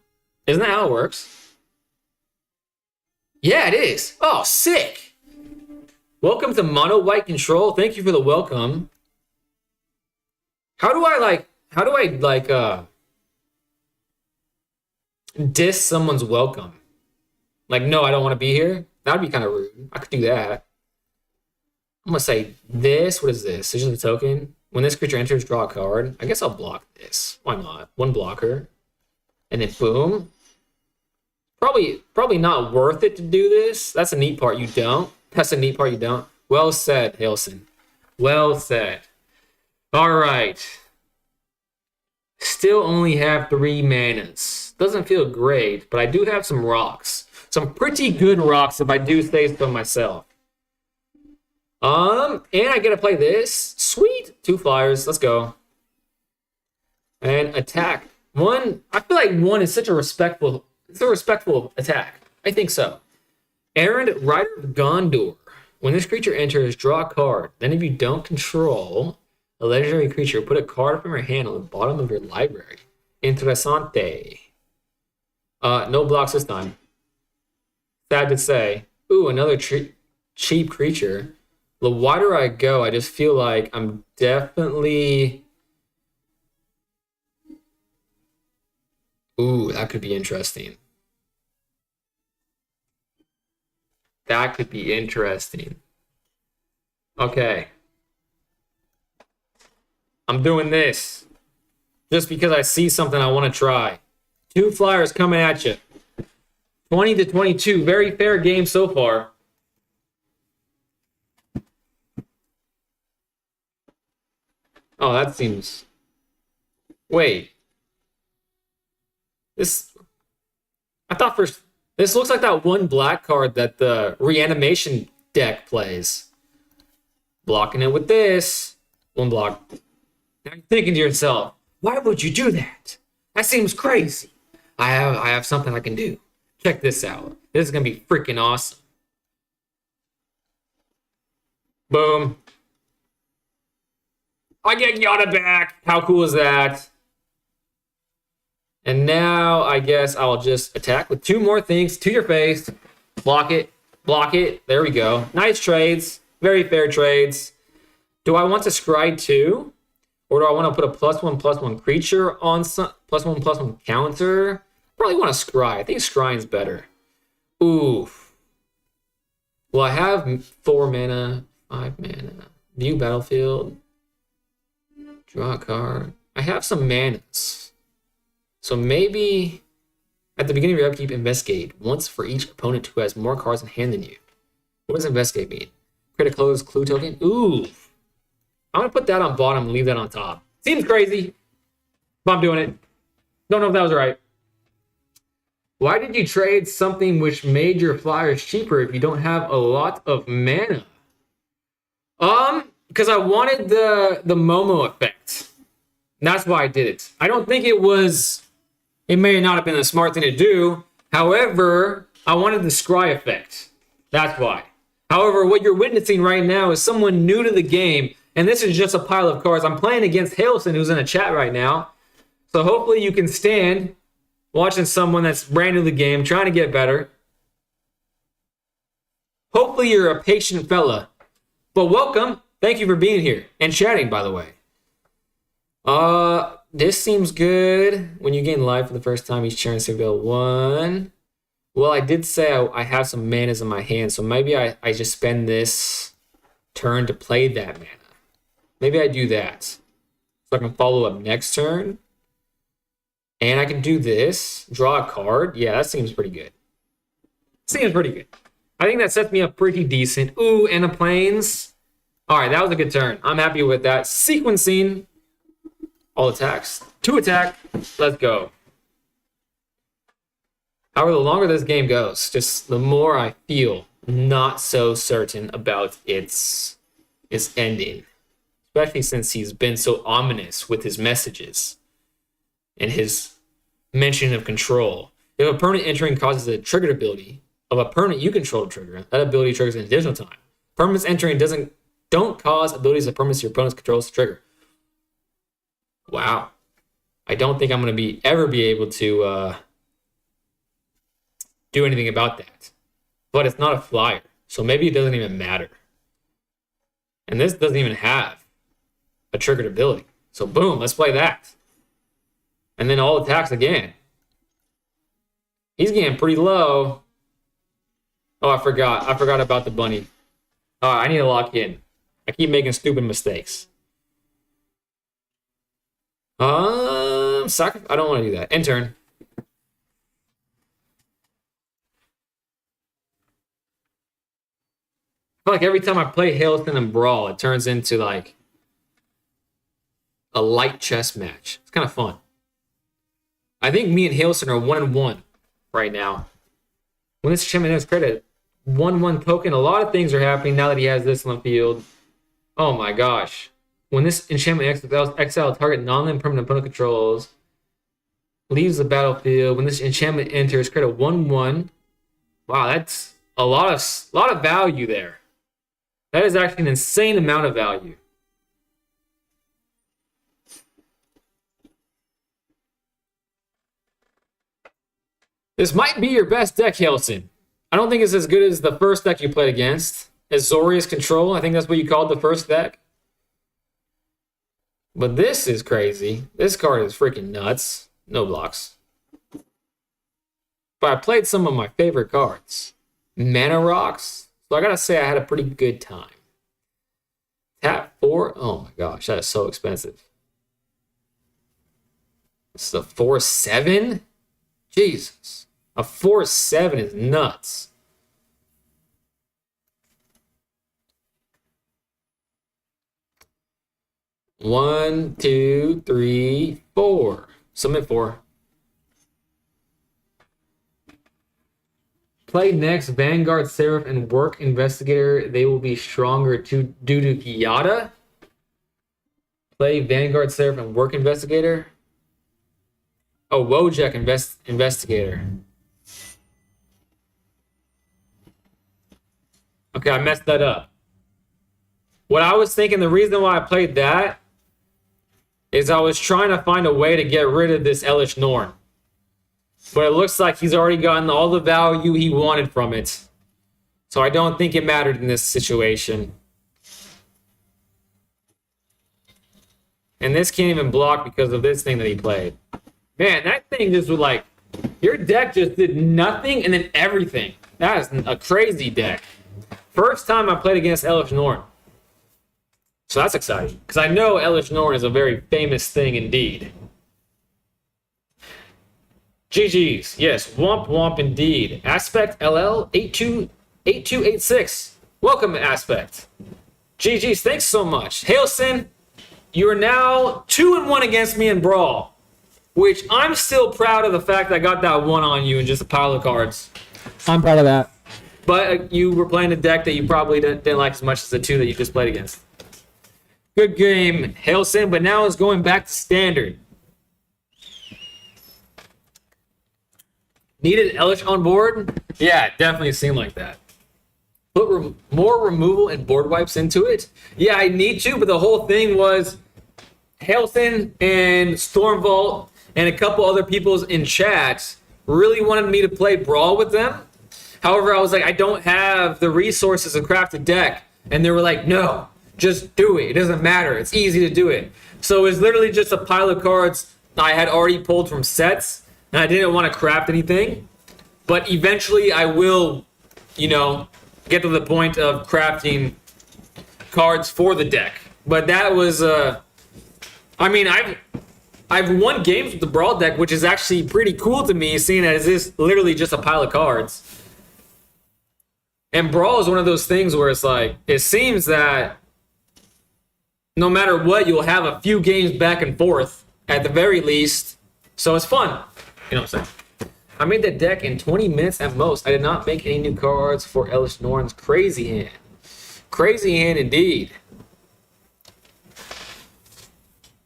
Isn't that how it works? Yeah, it is. Oh, sick. Welcome to Mono White Control. Thank you for the welcome. How do I diss someone's welcome? Like, no, I don't want to be here? That'd be kind of rude. I could do that. I'm going to say this. What is this? It's just a token. When this creature enters, draw a card. I guess I'll block this. Why not? One blocker. And then boom. Probably not worth it to do this. That's a neat part you don't. That's a neat part you don't. Well said, Hailson. Well said. All right. Still only have 3 manas. Doesn't feel great, but I do have some rocks. Some pretty good rocks if I do say so myself. And I get to play this. Sweet. 2 flyers. Let's go. And attack. 1. I feel like 1 is such a respectful... It's a respectful attack. I think so. Errand Rider of Gondor. When this creature enters, draw a card. Then if you don't control a legendary creature, put a card from your hand on the bottom of your library. Interessante. No blocks this time. Sad to say. Ooh, another cheap creature. The wider I go, I just feel like I'm definitely... Ooh, that could be interesting. That could be interesting. Okay. I'm doing this. Just because I see something I want to try. 2 flyers coming at you. 20-22. Very fair game so far. Oh, that seems... Wait. I thought first... This looks like that one black card that the reanimation deck plays. Blocking it with this. 1 block. Now you're thinking to yourself, why would you do that? That seems crazy. I have something I can do. Check this out. This is going to be freaking awesome. Boom. I get Yada back. How cool is that? And now I guess I'll just attack with 2 more things to your face. Block it. Block it. There we go. Nice trades. Very fair trades. Do I want to scry 2? Or do I want to put a +1/+1 creature on some +1/+1 counter? Probably want to scry. I think scrying's better. Ooh. Well, I have 4 mana, 5 mana. View battlefield. Draw a card. I have some manas. So maybe at the beginning of your upkeep, investigate once for each opponent who has more cards in hand than you. What does investigate mean? Create a closed clue token? Ooh. I'm going to put that on bottom and leave that on top. Seems crazy, but I'm doing it. Don't know if that was right. Why did you trade something which made your flyers cheaper if you don't have a lot of mana? Because I wanted the Momo effect. And that's why I did it. I don't think it was... It may not have been a smart thing to do. However, I wanted the scry effect. That's why. However, what you're witnessing right now is someone new to the game, and this is just a pile of cards. I'm playing against Hailson, who's in a chat right now. So hopefully you can stand watching someone that's brand new to the game, trying to get better. Hopefully you're a patient fella. But welcome. Thank you for being here and chatting, by the way. This seems good. When you gain life for the first time, each turn, Civil 1. Well, I did say I have some manas in my hand, so maybe I just spend this turn to play that mana. Maybe I do that. So I can follow up next turn. And I can do this. Draw a card. Yeah, that seems pretty good. Seems pretty good. I think that sets me up pretty decent. Ooh, and a planes. All right, that was a good turn. I'm happy with that. Sequencing. All attacks. 2 attack. Let's go. However, the longer this game goes, just the more I feel not so certain about its ending. Especially since he's been so ominous with his messages and his mention of control. If a permanent entering causes a triggered ability of a permanent you control to trigger, that ability triggers an additional time. Permanents entering don't cause abilities of permanents your opponent's controls to trigger. Wow. I don't think I'm going to ever be able to do anything about that. But it's not a flyer, so maybe it doesn't even matter. And this doesn't even have a triggered ability. So boom, let's play that. And then all attacks again. He's getting pretty low. Oh, I forgot about the bunny. Oh, I need to lock in. I keep making stupid mistakes. I don't want to do that. End turn. I feel like every time I play Hailstone and Brawl, it turns into like a light chess match. It's kind of fun. I think me and Hailstone are 1-1 right now. When this enchantment has credit, 1-1 token, a lot of things are happening now that he has this on the field. Oh my gosh. When this enchantment exile target non-land permanent opponent controls, leaves the battlefield. When this enchantment enters, credit 1-1. Wow, that's a lot of value there. That is actually an insane amount of value. This might be your best deck, Hailstone. I don't think it's as good as the first deck you played against. Azorius Control, I think that's what you called the first deck. But this is crazy. This card is freaking nuts. No blocks. But I played some of my favorite cards. Mana Rocks. So I gotta say I had a pretty good time. Tap 4. Oh my gosh, that is so expensive. This is a 4/7? Jesus. A 4/7 is nuts. One, two, three, 4. Submit 4. Play next Vanguard, Seraph, and Work Investigator. They will be stronger due to Giada. Play Vanguard, Seraph, and Work Investigator. Oh, Wojak Investigator. Okay, I messed that up. What I was thinking, the reason why I played that is I was trying to find a way to get rid of this Elish Norn. But it looks like he's already gotten all the value he wanted from it. So I don't think it mattered in this situation. And this can't even block because of this thing that he played. Man, that thing just was like, your deck just did nothing and then everything. That is a crazy deck. First time I played against Elish Norn. So that's exciting. Because I know Elish Norn is a very famous thing indeed. GG's. Yes, womp womp indeed. Aspect LL 8286. Welcome, Aspect. GG's. Thanks so much. Hailstone, you are now 2-1 against me in Brawl. Which I'm still proud of the fact that I got that 1 on you in just a pile of cards. I'm proud of that. But you were playing a deck that you probably didn't like as much as the 2 that you just played against. Good game, Hailstone, but now it's going back to standard. Needed Elish on board? Yeah, it definitely seemed like that. Put more removal and board wipes into it? Yeah, I need to, but the whole thing was Hailstone and Stormvault and a couple other people's in chat really wanted me to play Brawl with them. However, I was like, I don't have the resources to craft a deck. And they were like, no, just do it. It doesn't matter. It's easy to do it. So it was literally just a pile of cards I had already pulled from sets. And I didn't want to craft anything. But eventually I will, get to the point of crafting cards for the deck. But that was I mean, I've won games with the Brawl deck, which is actually pretty cool to me, seeing as it's literally just a pile of cards. And Brawl is one of those things where it's like, it seems that no matter what, you'll have a few games back and forth at the very least. So it's fun. You know what I'm saying? I made the deck in 20 minutes at most. I did not make any new cards for Elish Norn's crazy hand. Crazy hand indeed.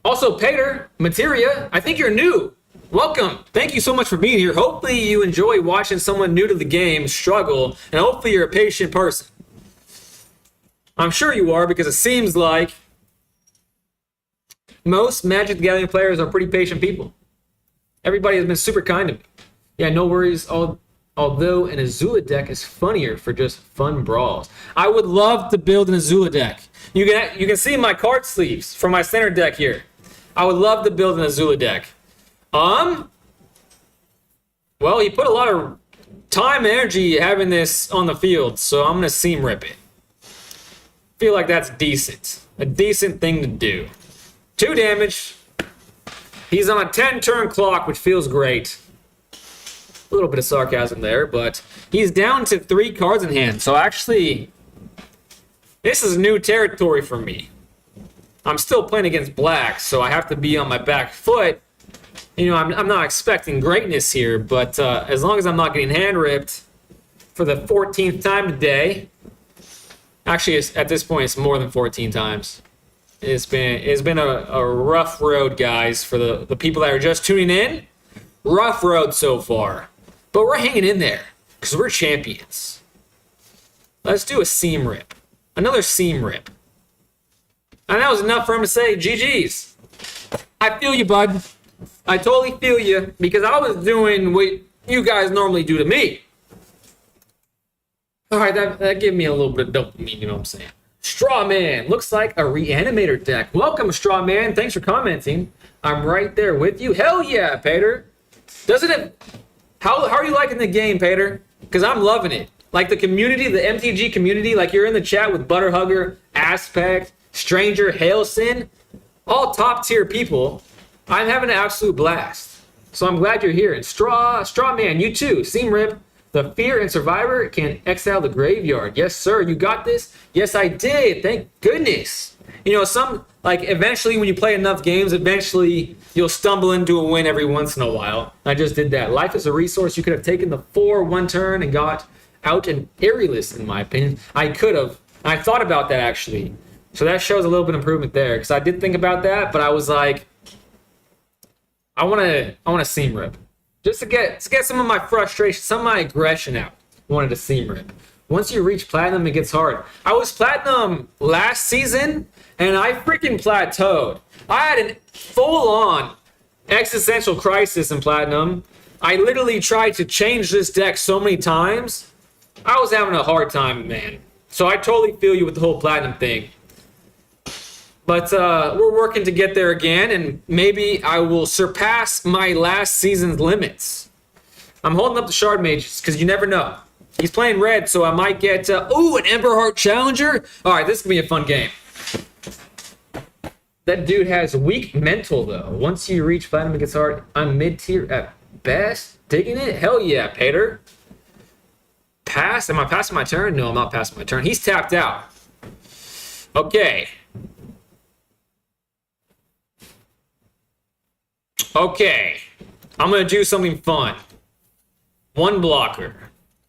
Also, Pater, Materia, I think you're new. Welcome. Thank you so much for being here. Hopefully you enjoy watching someone new to the game struggle, and hopefully you're a patient person. I'm sure you are, because it seems like most Magic the Gathering players are pretty patient people. Everybody has been super kind to me. Yeah, no worries. Although an Azula deck is funnier for just fun brawls. I would love to build an Azula deck. You can see my card sleeves from my center deck here. I would love to build an Azula deck. Well, he put a lot of time and energy having this on the field, so I'm gonna seam rip it. Feel like that's decent. A decent thing to do. 2 damage. He's on a 10-turn clock, which feels great. A little bit of sarcasm there, but he's down to 3 cards in hand. So actually, this is new territory for me. I'm still playing against black, so I have to be on my back foot. You know, I'm not expecting greatness here, but as long as I'm not getting hand ripped for the 14th time today. Actually, at this point, it's more than 14 times. It's been a rough road, guys, for the people that are just tuning in. Rough road so far. But we're hanging in there, because we're champions. Let's do a seam rip. Another seam rip. And that was enough for him to say, GG's. I feel you, bud. I totally feel you, because I was doing what you guys normally do to me. All right, that gave me a little bit of dopamine, you know what I'm saying? Strawman, looks like a Reanimator deck. Welcome, Strawman. Thanks for commenting. I'm right there with you. Hell yeah, Pater. Doesn't it... How are you liking the game, Pater? Because I'm loving it. Like the community, the MTG community, like you're in the chat with Butterhugger, Aspect, Stranger, Hailsin, all top tier people. I'm having an absolute blast. So I'm glad you're here. And Strawman, you too. Seam Rip, the Fear and Survivor can exile the graveyard. Yes, sir. You got this? Yes, I did. Thank goodness. You know, eventually when you play enough games, eventually you'll stumble into a win every once in a while. I just did that. Life is a resource. You could have taken the 4 one turn and got out an Aerialist, in my opinion. I could have. I thought about that, actually. So that shows a little bit of improvement there, because I did think about that, but I was like, I want to seam rip. Just to get some of my frustration, some of my aggression out. I wanted to seam rip. Once you reach platinum, it gets hard. I was platinum last season, and I freaking plateaued. I had a full-on existential crisis in platinum. I literally tried to change this deck so many times. I was having a hard time, man. So I totally feel you with the whole platinum thing. But we're working to get there again, and maybe I will surpass my last season's limits. I'm holding up the Shard Mages, because you never know. He's playing red, so I might get... an Ember Heart Challenger? Alright, this is going to be a fun game. That dude has weak mental, though. Once you reach platinum, it gets hard. I'm mid-tier at best. Digging it? Hell yeah, Pater. Pass? Am I passing my turn? No, I'm not passing my turn. He's tapped out. Okay. Okay. I'm going to do something fun. One blocker.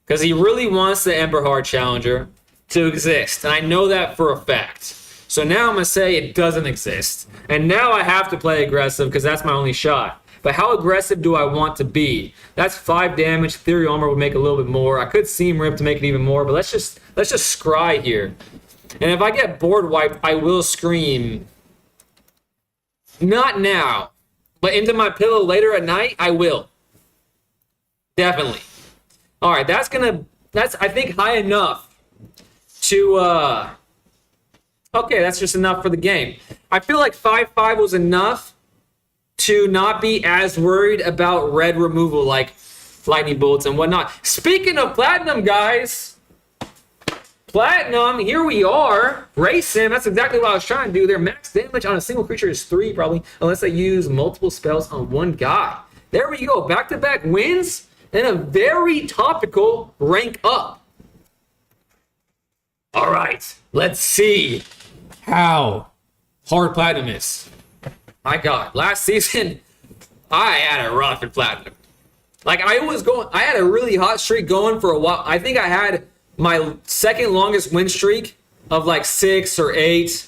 Because he really wants the Ember Heart Challenger to exist. And I know that for a fact. So now I'm going to say it doesn't exist. And now I have to play aggressive because that's my only shot. But how aggressive do I want to be? That's 5 damage. Ethereal Armor would make a little bit more. I could Seam Rip to make it even more. But let's just scry here. And if I get board wiped, I will scream. Not now. But into my pillow later at night, I will. Definitely. All right, that's I think high enough to okay, that's just enough for the game. I feel like 5/5 was enough to not be as worried about red removal like lightning bolts and whatnot. Speaking of platinum, guys, Platinum, here we are. Race Sim, that's exactly what I was trying to do. Their max damage on a single creature is 3 probably, unless they use multiple spells on one guy. There we go, back-to-back wins and a very topical rank up. All right, let's see how hard Platinum is. My God, last season, I had a rough in Platinum. Like, I had a really hot streak going for a while. I think I had my second longest win streak of like 6 or 8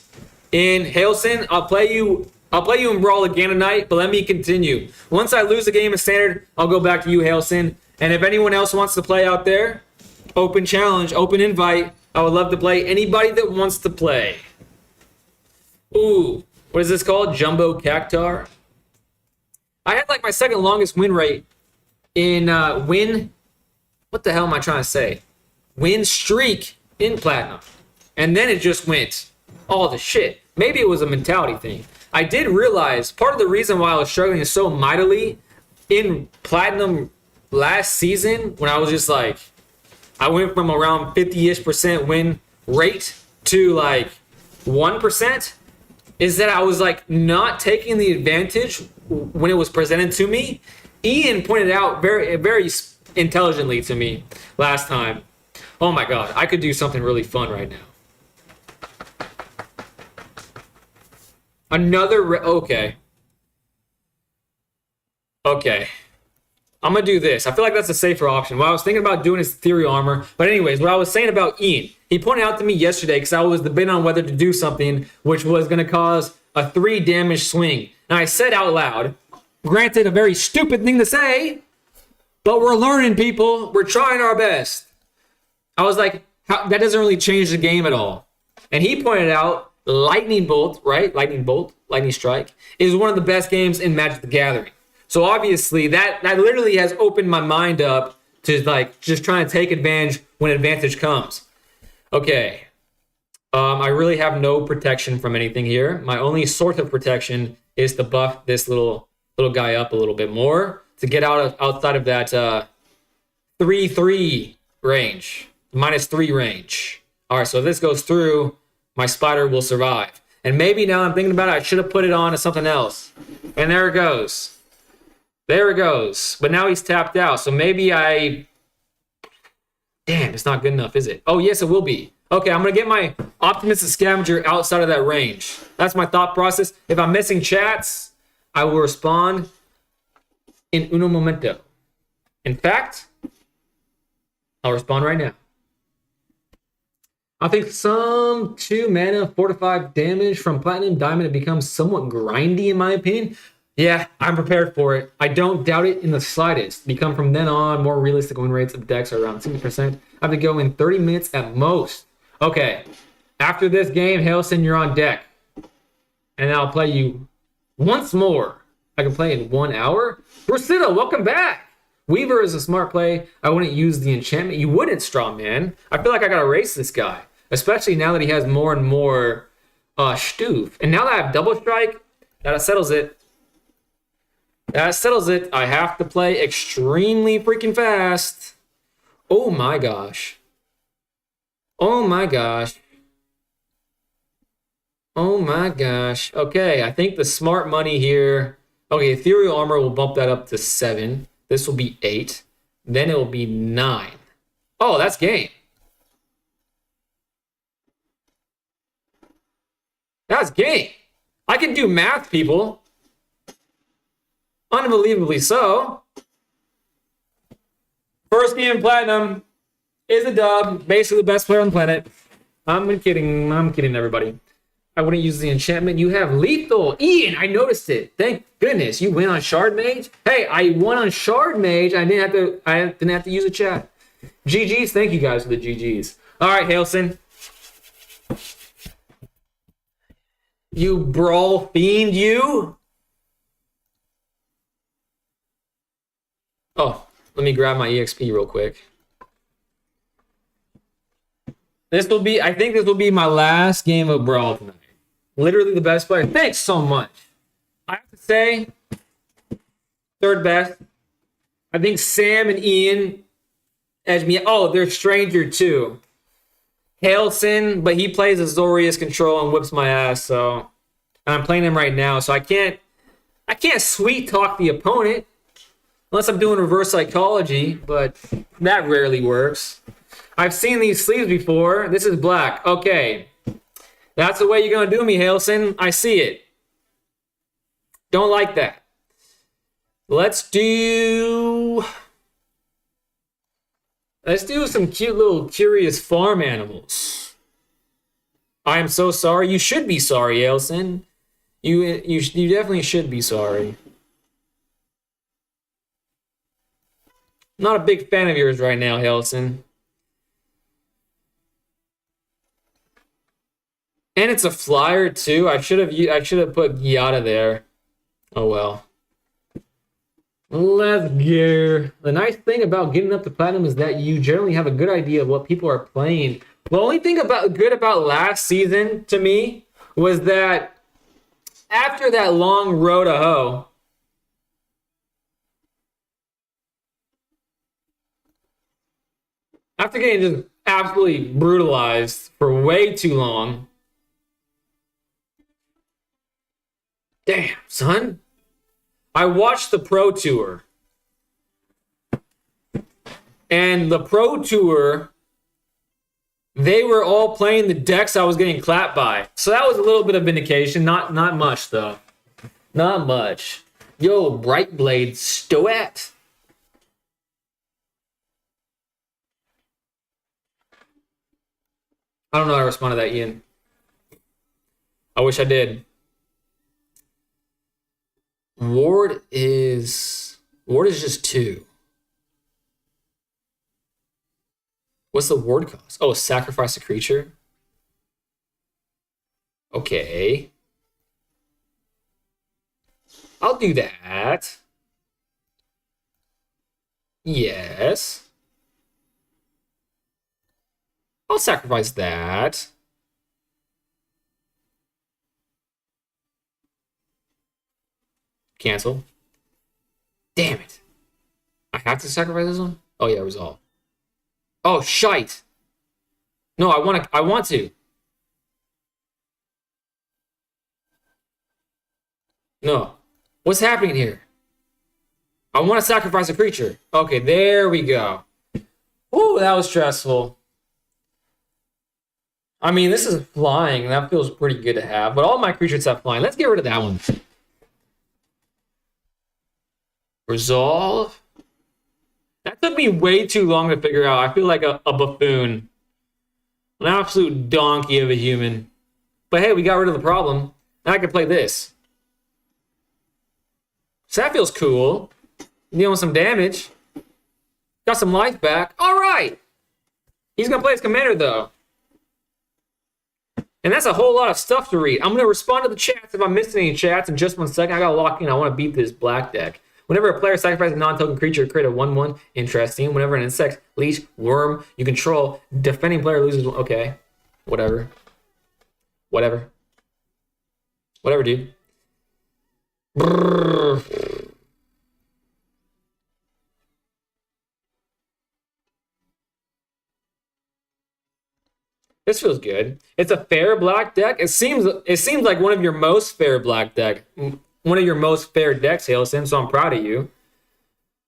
in Hailson. I'll play you in Brawl again tonight, but let me continue. Once I lose a game of Standard, I'll go back to you, Hailson. And if anyone else wants to play out there, open challenge, open invite. I would love to play anybody that wants to play. Ooh, what is this called? Jumbo Cactar. I had like my second longest win rate in what the hell am I trying to say? Win streak in Platinum. And then it just went all the shit. Maybe it was a mentality thing. I did realize part of the reason why I was struggling so mightily in Platinum last season, when I was just like, I went from around 50-ish% win rate to like 1%, is that I was like not taking the advantage when it was presented to me. Ian pointed out very, very intelligently to me last time. Oh my God, I could do something really fun right now. Okay. I'm going to do this. I feel like that's a safer option. What I was thinking about doing is Ethereal Armor. But anyways, what I was saying about Ian, he pointed out to me yesterday because I was debating on whether to do something which was going to cause a 3 damage swing. And I said out loud, granted a very stupid thing to say, but we're learning, people. We're trying our best. I was like, that doesn't really change the game at all. And he pointed out Lightning Bolt, right? Lightning Strike, is one of the best games in Magic the Gathering. So obviously that literally has opened my mind up to like just trying to take advantage when advantage comes. Okay. I really have no protection from anything here. My only sort of protection is to buff this little guy up a little bit more to get outside of that 3/3 range, -3 range. All right, so if this goes through, my spider will survive. And maybe now I'm thinking about it, I should have put it on to something else. And there it goes. There it goes. But now he's tapped out. So maybe damn, it's not good enough, is it? Oh, yes, it will be. Okay, I'm going to get my Optimistic Scavenger outside of that range. That's my thought process. If I'm missing chats, I will respond in uno momento. In fact, I'll respond right now. I think some 2 mana, 4 to 5 damage from Platinum Diamond, it becomes somewhat grindy in my opinion. Yeah, I'm prepared for it. I don't doubt it in the slightest. Become from then on, more realistic win rates of decks are around 60%. I have to go in 30 minutes at most. Okay, after this game, Hailson, you're on deck. And then I'll play you once more. I can play in 1 hour. Rosita, welcome back. Weaver is a smart play. I wouldn't use the enchantment. You wouldn't, Strong Man. I feel like I gotta race this guy. Especially now that he has more and more Stoof. And now that I have Double Strike, that settles it. That settles it. I have to play extremely freaking fast. Oh my gosh. Oh my gosh. Oh my gosh. Okay, I think the smart money here. Okay, Ethereal Armor will bump that up to 7. This will be 8. Then it will be 9. Oh, that's game. That's game. I can do math, people. Unbelievably so. First game in Platinum is a dub. Basically the best player on the planet. I'm kidding. I'm kidding, everybody. I wouldn't use the enchantment. You have lethal. Ian, I noticed it. Thank goodness. You win on Shard Mage. Hey, I won on Shard Mage. I didn't have to use a chat. GG's. Thank you guys for the GG's. All right, Hailson. You brawl fiend, you. Oh, let me grab my EXP real quick. I think this will be my last game of Brawl tonight. Literally the best player. Thanks so much. I have to say, third best. I think Sam and Ian edge me. Oh, they're Stranger too. Hailson, but he plays Azorius control and whips my ass, so and I'm playing him right now, so I can't sweet talk the opponent unless I'm doing reverse psychology, but that rarely works. I've seen these sleeves before. This is black. Okay. That's the way you're gonna do me, Hailson. I see it. Don't like that. Let's do some cute little curious farm animals. I am so sorry. You should be sorry, Ailson. You definitely should be sorry. Not a big fan of yours right now, Ailson. And it's a flyer too. I should have put Giada there. Oh well. Let's go. The nice thing about getting up to platinum is that you generally have a good idea of what people are playing. The only thing good about last season to me was that after that long road to hoe, after getting just absolutely brutalized for way too long, damn, son. I watched the Pro Tour. And the Pro Tour, they were all playing the decks I was getting clapped by. So that was a little bit of vindication. Not much, though. Not much. Yo, Bright Blade Stoat. I don't know how to respond to that, Ian. I wish I did. Ward is just 2. What's the ward cost? Oh, sacrifice a creature. Okay. I'll do that. Yes. I'll sacrifice that. Cancel. Damn it. I have to sacrifice this one? Oh yeah, resolve. Oh shite. No, I want to. No. What's happening here? I want to sacrifice a creature. Okay, there we go. Ooh, that was stressful. I mean, this is flying. That feels pretty good to have. But all my creatures have flying. Let's get rid of that one. Resolve. That took me way too long to figure out. I feel like a buffoon. An absolute donkey of a human. But hey, we got rid of the problem. Now I can play this. So that feels cool. Dealing some damage. Got some life back. All right. He's going to play his commander, though. And that's a whole lot of stuff to read. I'm going to respond to the chats if I'm missing any chats in just 1 second. I got to lock in. I want to beat this black deck. Whenever a player sacrifices a non-token creature, create a 1/1. Interesting. Whenever an insect, leech, worm you control, defending player loses. Okay. Whatever. Whatever, dude. Brrr. This feels good. It's a fair black deck. It seems like one of your most fair black deck. One of your most fair decks, Hailson, so I'm proud of you.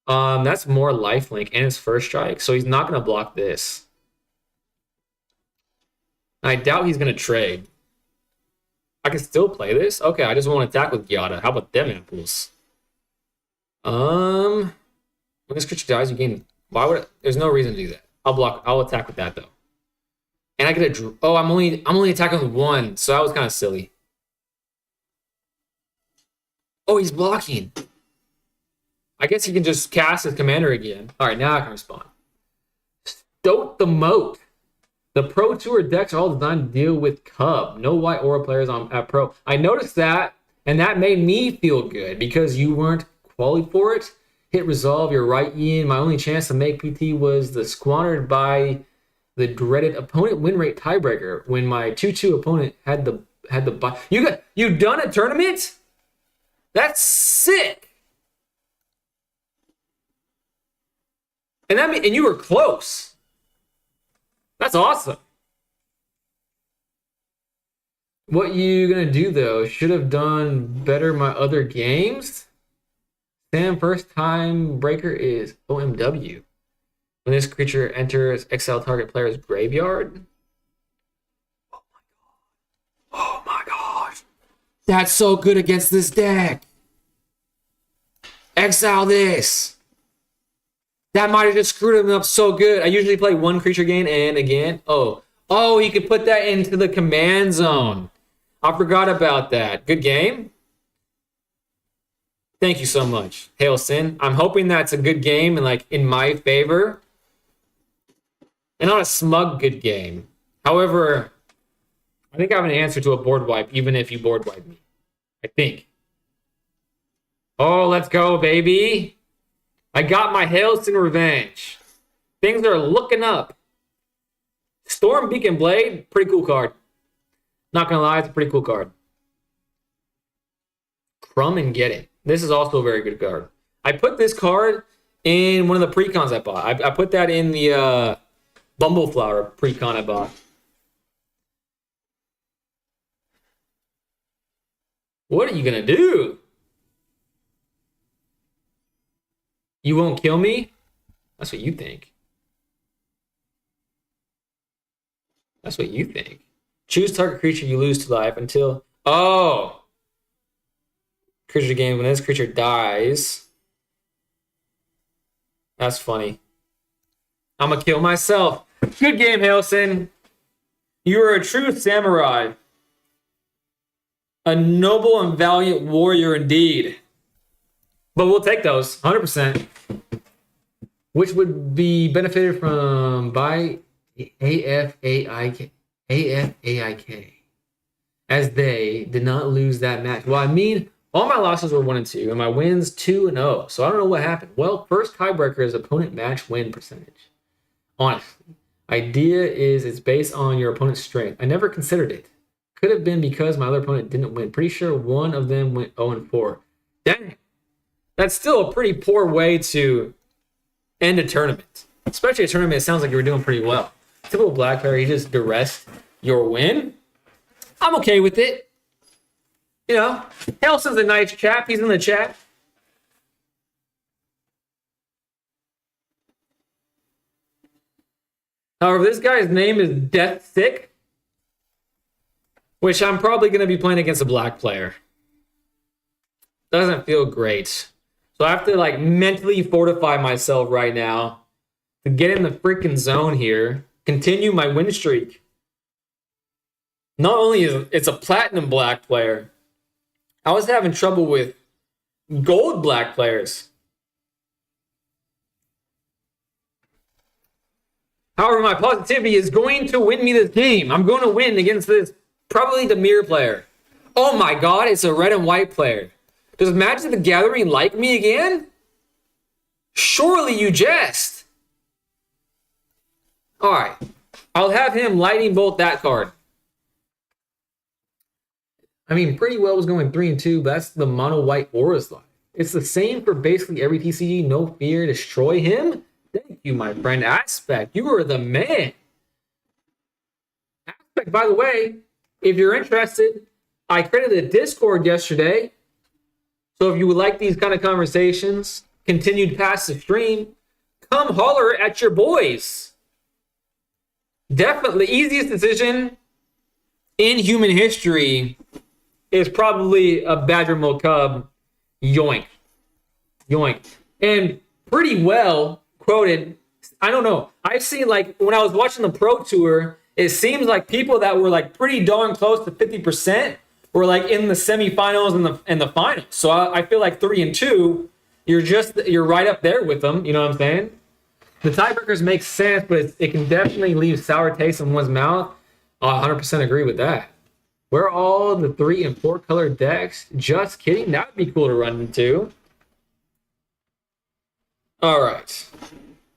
That's more lifelink and his first strike, so he's not going to block this. I doubt he's going to trade. I can still play this? Okay, I just want to attack with Giada. How about them apples? When this creature dies, you gain... There's no reason to do that. I'll attack with that, though. And I get a... Oh, I'm only attacking with 1, so that was kind of silly. Oh, he's blocking. I guess he can just cast his commander again. All right, now I can respond. Stoat the Moat. The Pro Tour decks are all designed to deal with Cub. No white aura players at Pro. I noticed that, and that made me feel good because you weren't qualified for it. Hit resolve. You're right, Ian. My only chance to make PT was the squandered by the dreaded opponent win rate tiebreaker when my 2/2 opponent had the buy. You done a tournament? That's sick. And you were close. That's awesome. What you gonna do though? Should have done better my other games. Sam, first time breaker is OMW. When this creature enters exile target player's graveyard. Oh my gosh. That's so good against this deck. Exile this. That might have just screwed him up so good. I usually play one creature gain and again. Oh, you could put that into the command zone. I forgot about that. Good game. Thank you so much, Hailson. I'm hoping that's a good game and like in my favor. And not a smug good game. However, I think I have an answer to a board wipe, even if you board wipe me. I think. Oh, let's go, baby. I got my Hailson revenge. Things are looking up. Storm Beacon Blade, pretty cool card. Not gonna lie, it's a pretty cool card. Crumb and Get It. This is also a very good card. I put this card in one of the precons I bought. I put that in the Bumbleflower precon I bought. What are you gonna do? You won't kill me? That's what you think. That's what you think. Choose target creature, you lose 2 life until... Oh! Creature game, when this creature dies... That's funny. I'm gonna kill myself. Good game, Hailson. You are a true samurai. A noble and valiant warrior indeed. But we'll take those, 100%. Which would be benefited from by AFAIK. As they did not lose that match. Well, I mean, all my losses were 1 and 2, and my wins 2 and 0. So I don't know what happened. Well, first tiebreaker is opponent match win percentage. Honestly, idea is it's based on your opponent's strength. I never considered it. Could have been because my other opponent didn't win. Pretty sure one of them went 0 and 4. Dang. That's still a pretty poor way to end a tournament. Especially a tournament, it sounds like you were doing pretty well. Typical black player, he just duressed your win. I'm okay with it. You know, Helson's a nice chap. He's in the chat. However, this guy's name is Death Sick, which I'm probably going to be playing against a black player. Doesn't feel great. So I have to like mentally fortify myself right now to get in the freaking zone here. Continue my win streak. Not only is it's a platinum black player, I was having trouble with gold black players. However, my positivity is going to win me this game. I'm going to win against this, probably the mirror player. Oh my god, it's a red and white player. Does Magic the Gathering like me again? Surely you jest. Alright. I'll have him lightning bolt that card. I mean, pretty well was going 3 and 2, but that's the mono white auras line. It's the same for basically every TCG. No fear, destroy him. Thank you, my friend. Aspect, you are the man. Aspect, by the way, if you're interested, I created a Discord yesterday. So if you would like these kind of conversations, continued past the stream, come holler at your boys. Definitely, easiest decision in human history is probably a Badger Mo Cub. Yoink. Yoink. And pretty well quoted, I don't know. I've seen like when I was watching the Pro Tour, it seems like people that were like pretty darn close to 50% were like in the semifinals and the finals. So I feel like 3 and 2, you're right up there with them. You know what I'm saying? The tiebreakers make sense, but it can definitely leave sour taste in one's mouth. I 100% agree with that. Where are all the 3 and 4 color decks? Just kidding. That would be cool to run into. All right.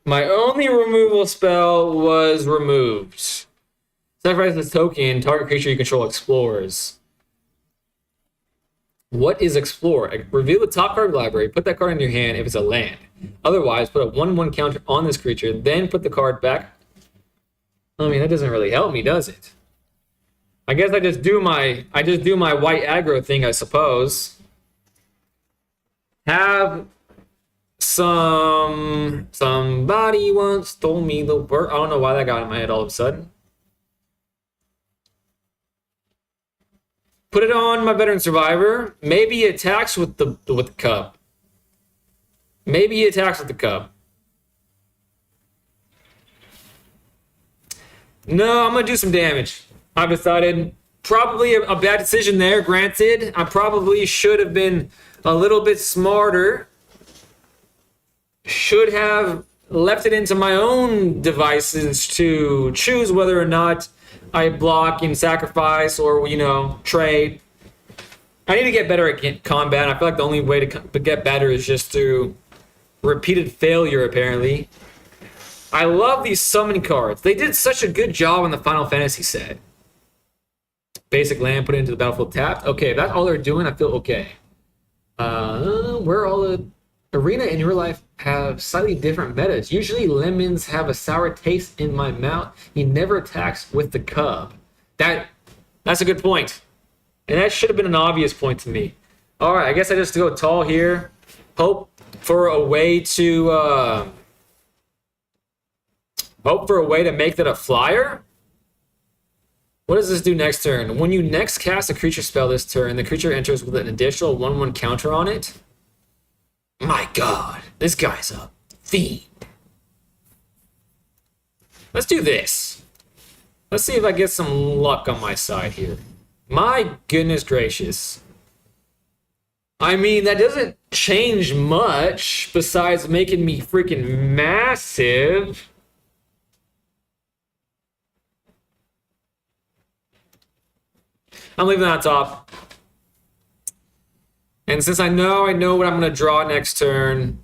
My only removal spell was removed. Sacrifice this token. Target creature you control explores. What is Explore? Reveal the top card of the library. Put that card in your hand if it's a land. Otherwise, put a 1/1 counter on this creature. Then put the card back. I mean, that doesn't really help me, does it? I guess I just do my white aggro thing, I suppose. Have somebody once told me the word. I don't know why that got in my head all of a sudden. Put it on my veteran survivor. Maybe he attacks with the cub. Maybe he attacks with the cub. No, I'm gonna do some damage. I've decided. Probably a bad decision there, granted. I probably should have been a little bit smarter. Should have left it into my own devices to choose whether or not I block and sacrifice or, trade. I need to get better at combat. I feel like the only way to get better is just through repeated failure, apparently. I love these summon cards. They did such a good job in the Final Fantasy set. Basic land, put it into the battlefield tapped. Okay, if that's all they're doing, I feel okay. Where all the arena in real life have slightly different metas. Usually lemons have a sour taste in my mouth. He never attacks with the cub. That's a good point. And that should have been an obvious point to me. All right, I guess I just go tall here. Hope for a way to make that a flyer. What does this do next turn? When you next cast a creature spell this turn, the creature enters with an additional 1/1 counter on it. My god, this guy's a fiend. Let's do this. Let's see if I get some luck on my side here. My goodness gracious. I mean, that doesn't change much besides making me freaking massive. I'm leaving that on top. And since I know what I'm going to draw next turn,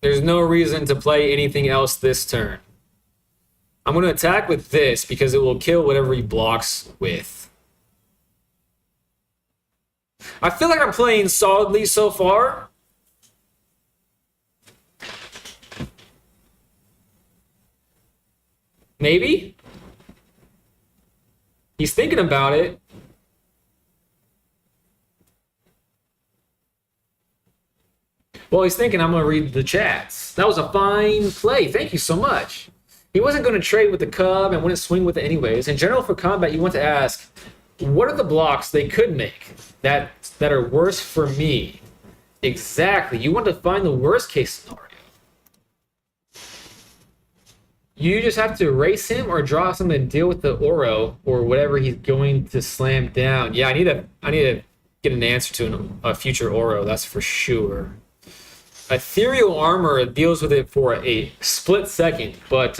there's no reason to play anything else this turn. I'm going to attack with this because it will kill whatever he blocks with. I feel like I'm playing solidly so far. Maybe? He's thinking about it. Well, he's thinking I'm going to read the chats. That was a fine play. Thank you so much. He wasn't going to trade with the cub and wouldn't swing with it anyways. In general, for combat, you want to ask, what are the blocks they could make that are worse for me? Exactly. You want to find the worst case scenario. You just have to erase him or draw something to deal with the Oro or whatever he's going to slam down. Yeah, I need to get an answer to a future Oro, that's for sure. Ethereal Armor deals with it for a split second, but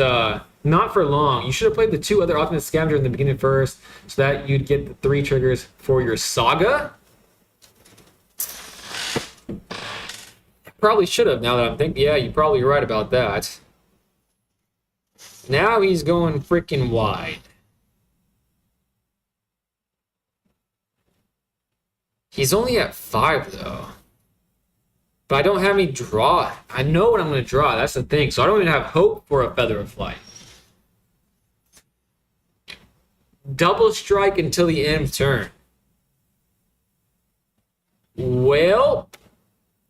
not for long. You should have played the 2 other Ultimate Scavenger in the beginning first, so that you'd get the 3 triggers for your Saga. Probably should have, now that I'm thinking. Yeah, you're probably right about that. Now he's going freaking wide. He's only at 5, though. But I don't have any draw. I know what I'm going to draw. That's the thing. So I don't even have hope for a Feather of Flight. Double strike until the end of turn. Well,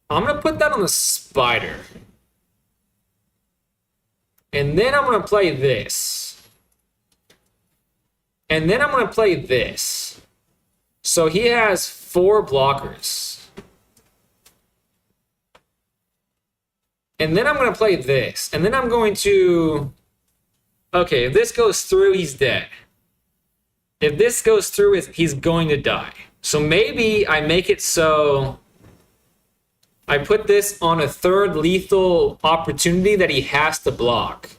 I'm going to put that on the Spider. And then I'm going to play this. And then I'm going to play this. So he has 4 blockers. And then I'm going to play this. And then I'm going to... Okay, if this goes through, he's dead. If this goes through, he's going to die. So maybe I make it so... I put this on a 3rd lethal opportunity that he has to block.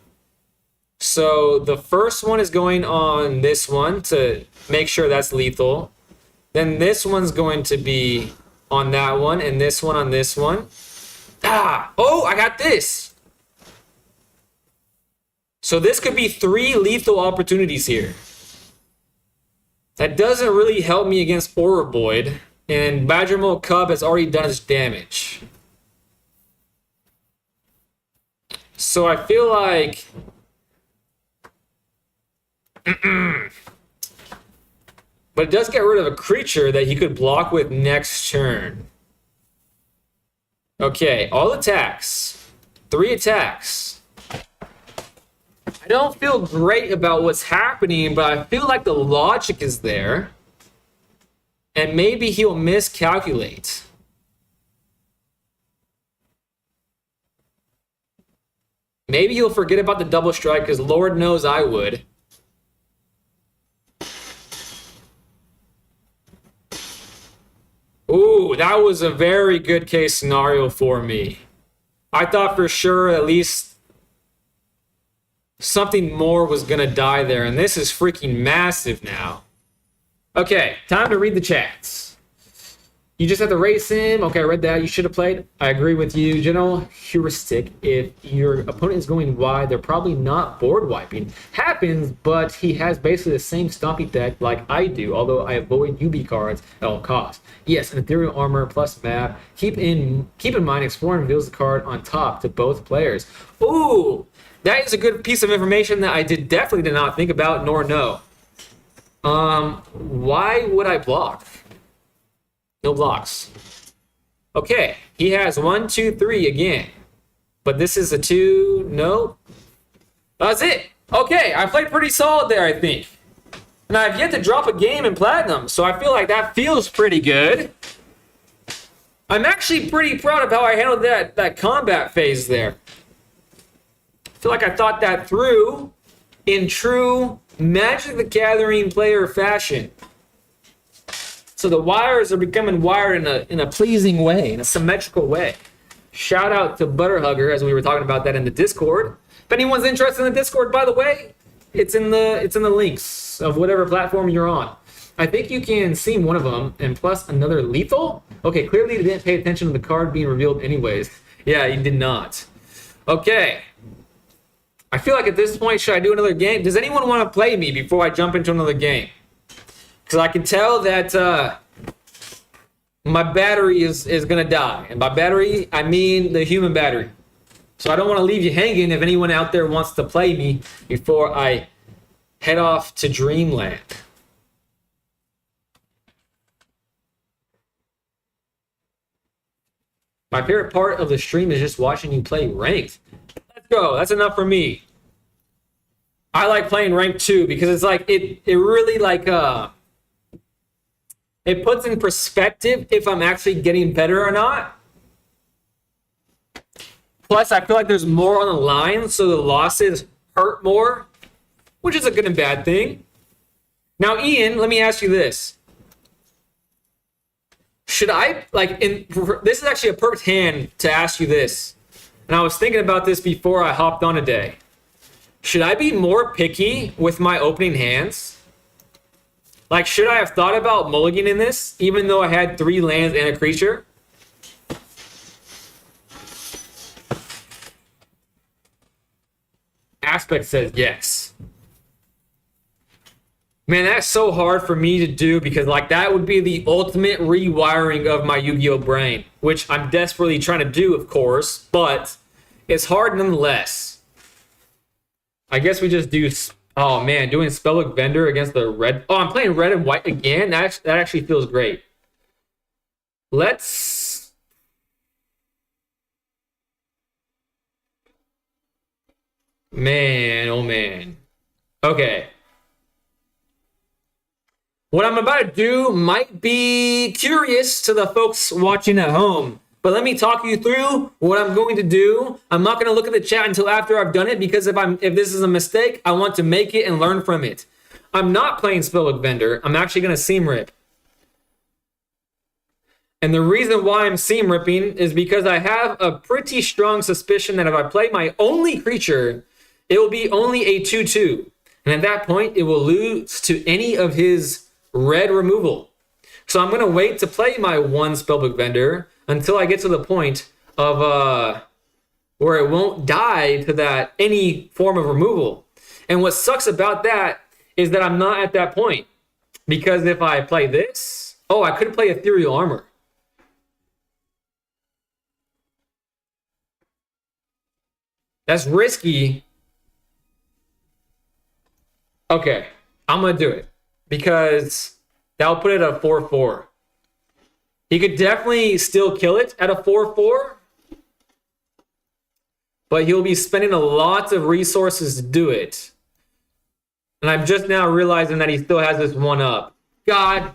So the first one is going on this one to make sure that's lethal. Then this one's going to be on that one, and this one on this one. Oh, I got this. So this could be 3 lethal opportunities here. That doesn't really help me against Oroboid. And Badgermold Cub has already done its damage. So I feel like... But it does get rid of a creature that he could block with next turn. Okay, all attacks. 3 attacks. I don't feel great about what's happening, but I feel like the logic is there. And maybe he'll miscalculate. Maybe he'll forget about the double strike, because Lord knows I would. Ooh, that was a very good case scenario for me. I thought for sure at least something more was going to die there, and this is freaking massive now. Okay, time to read the chats. You just have to race him. Okay, I read that. You should have played. I agree with you. General heuristic. If your opponent is going wide, they're probably not board wiping. Happens, but he has basically the same stomping deck like I do, although I avoid UB cards at all costs. Yes, an ethereal armor plus map. Keep in mind, exploring reveals the card on top to both players. Ooh, that is a good piece of information that I definitely did not think about nor know. Why would I block? No blocks. Okay, he has 1, 2, 3 again. But this is a 2. No. That's it. Okay, I played pretty solid there, I think. And I've yet to drop a game in Platinum, so I feel like that feels pretty good. I'm actually pretty proud of how I handled that combat phase there. I feel like I thought that through in true Magic the Gathering player fashion. So the wires are becoming wired in a pleasing way, in a symmetrical way. Shout out to Butterhugger, as we were talking about that in the Discord. If anyone's interested in the Discord, by the way, it's in the links of whatever platform you're on. I think you can see one of them, and plus another lethal. Okay, clearly he didn't pay attention to the card being revealed anyways. Yeah, he did not. Okay. I feel like at this point, should I do another game? Does anyone want to play me before I jump into another game? Because I can tell that my battery is going to die. And by battery, I mean the human battery. So I don't want to leave you hanging if anyone out there wants to play me before I head off to Dreamland. My favorite part of the stream is just watching you play ranked. Let's go. That's enough for me. I like playing ranked too because it's like it really like it puts in perspective if I'm actually getting better or not. Plus, I feel like there's more on the line, so the losses hurt more, which is a good and bad thing. Now, Ian, let me ask you this. Should I, this is actually a perfect hand to ask you this. And I was thinking about this before I hopped on today. Should I be more picky with my opening hands? Like, should I have thought about mulliganing in this, even though I had 3 lands and a creature? Aspect says yes. Man, that's so hard for me to do because, like, that would be the ultimate rewiring of my Yu-Gi-Oh! Brain, which I'm desperately trying to do, of course, but it's hard nonetheless. I guess we just do... Oh, man, doing Spellbook Vendor against the red... Oh, I'm playing red and white again? That actually feels great. Let's... Man, oh, man. Okay. What I'm about to do might be curious to the folks watching at home. But let me talk you through what I'm going to do. I'm not going to look at the chat until after I've done it because if this is a mistake, I want to make it and learn from it. I'm not playing Spellbook Vendor. I'm actually going to seam rip. And the reason why I'm seam ripping is because I have a pretty strong suspicion that if I play my only creature, it will be only a 2/2. And at that point, it will lose to any of his red removal. So I'm going to wait to play my 1 Spellbook Vendor until I get to the point of where it won't die to that any form of removal. And what sucks about that is that I'm not at that point. Because if I play this, I could play Ethereal Armor. That's risky. Okay, I'm going to do it. Because That'll put it at a 4-4. He could definitely still kill it at a 4-4. But he'll be spending a lot of resources to do it. And I'm just now realizing that he still has this one up. God.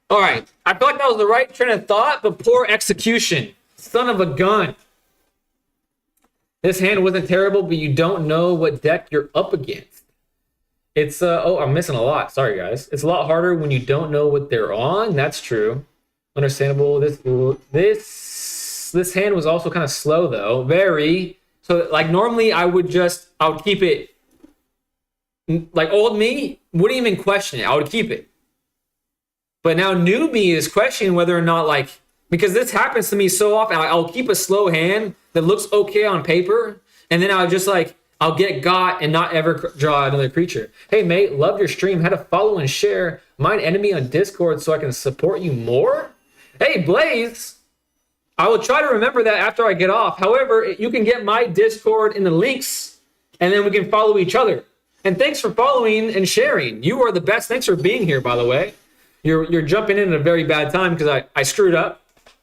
All right. I feel like that was the right train of thought, but poor execution. Son of a gun. This hand wasn't terrible, but you don't know what deck you're up against. It's, oh, I'm missing a lot. Sorry, guys. It's a lot harder when you don't know what they're on. That's true. Understandable. This hand was also kind of slow, though. Very. So, like, normally I would keep it. Like, old me wouldn't even question it. I would keep it. But now new me is questioning whether or not, like, because this happens to me so often. I'll keep a slow hand that looks okay on paper, and then I'll get got and not ever draw another creature. Hey, mate, loved your stream. Had to follow and share. Mine enemy on Discord so I can support you more. Hey, Blaze. I will try to remember that after I get off. However, you can get my Discord in the links, and then we can follow each other. And thanks for following and sharing. You are the best. Thanks for being here, by the way. You're jumping in at a very bad time because I screwed up,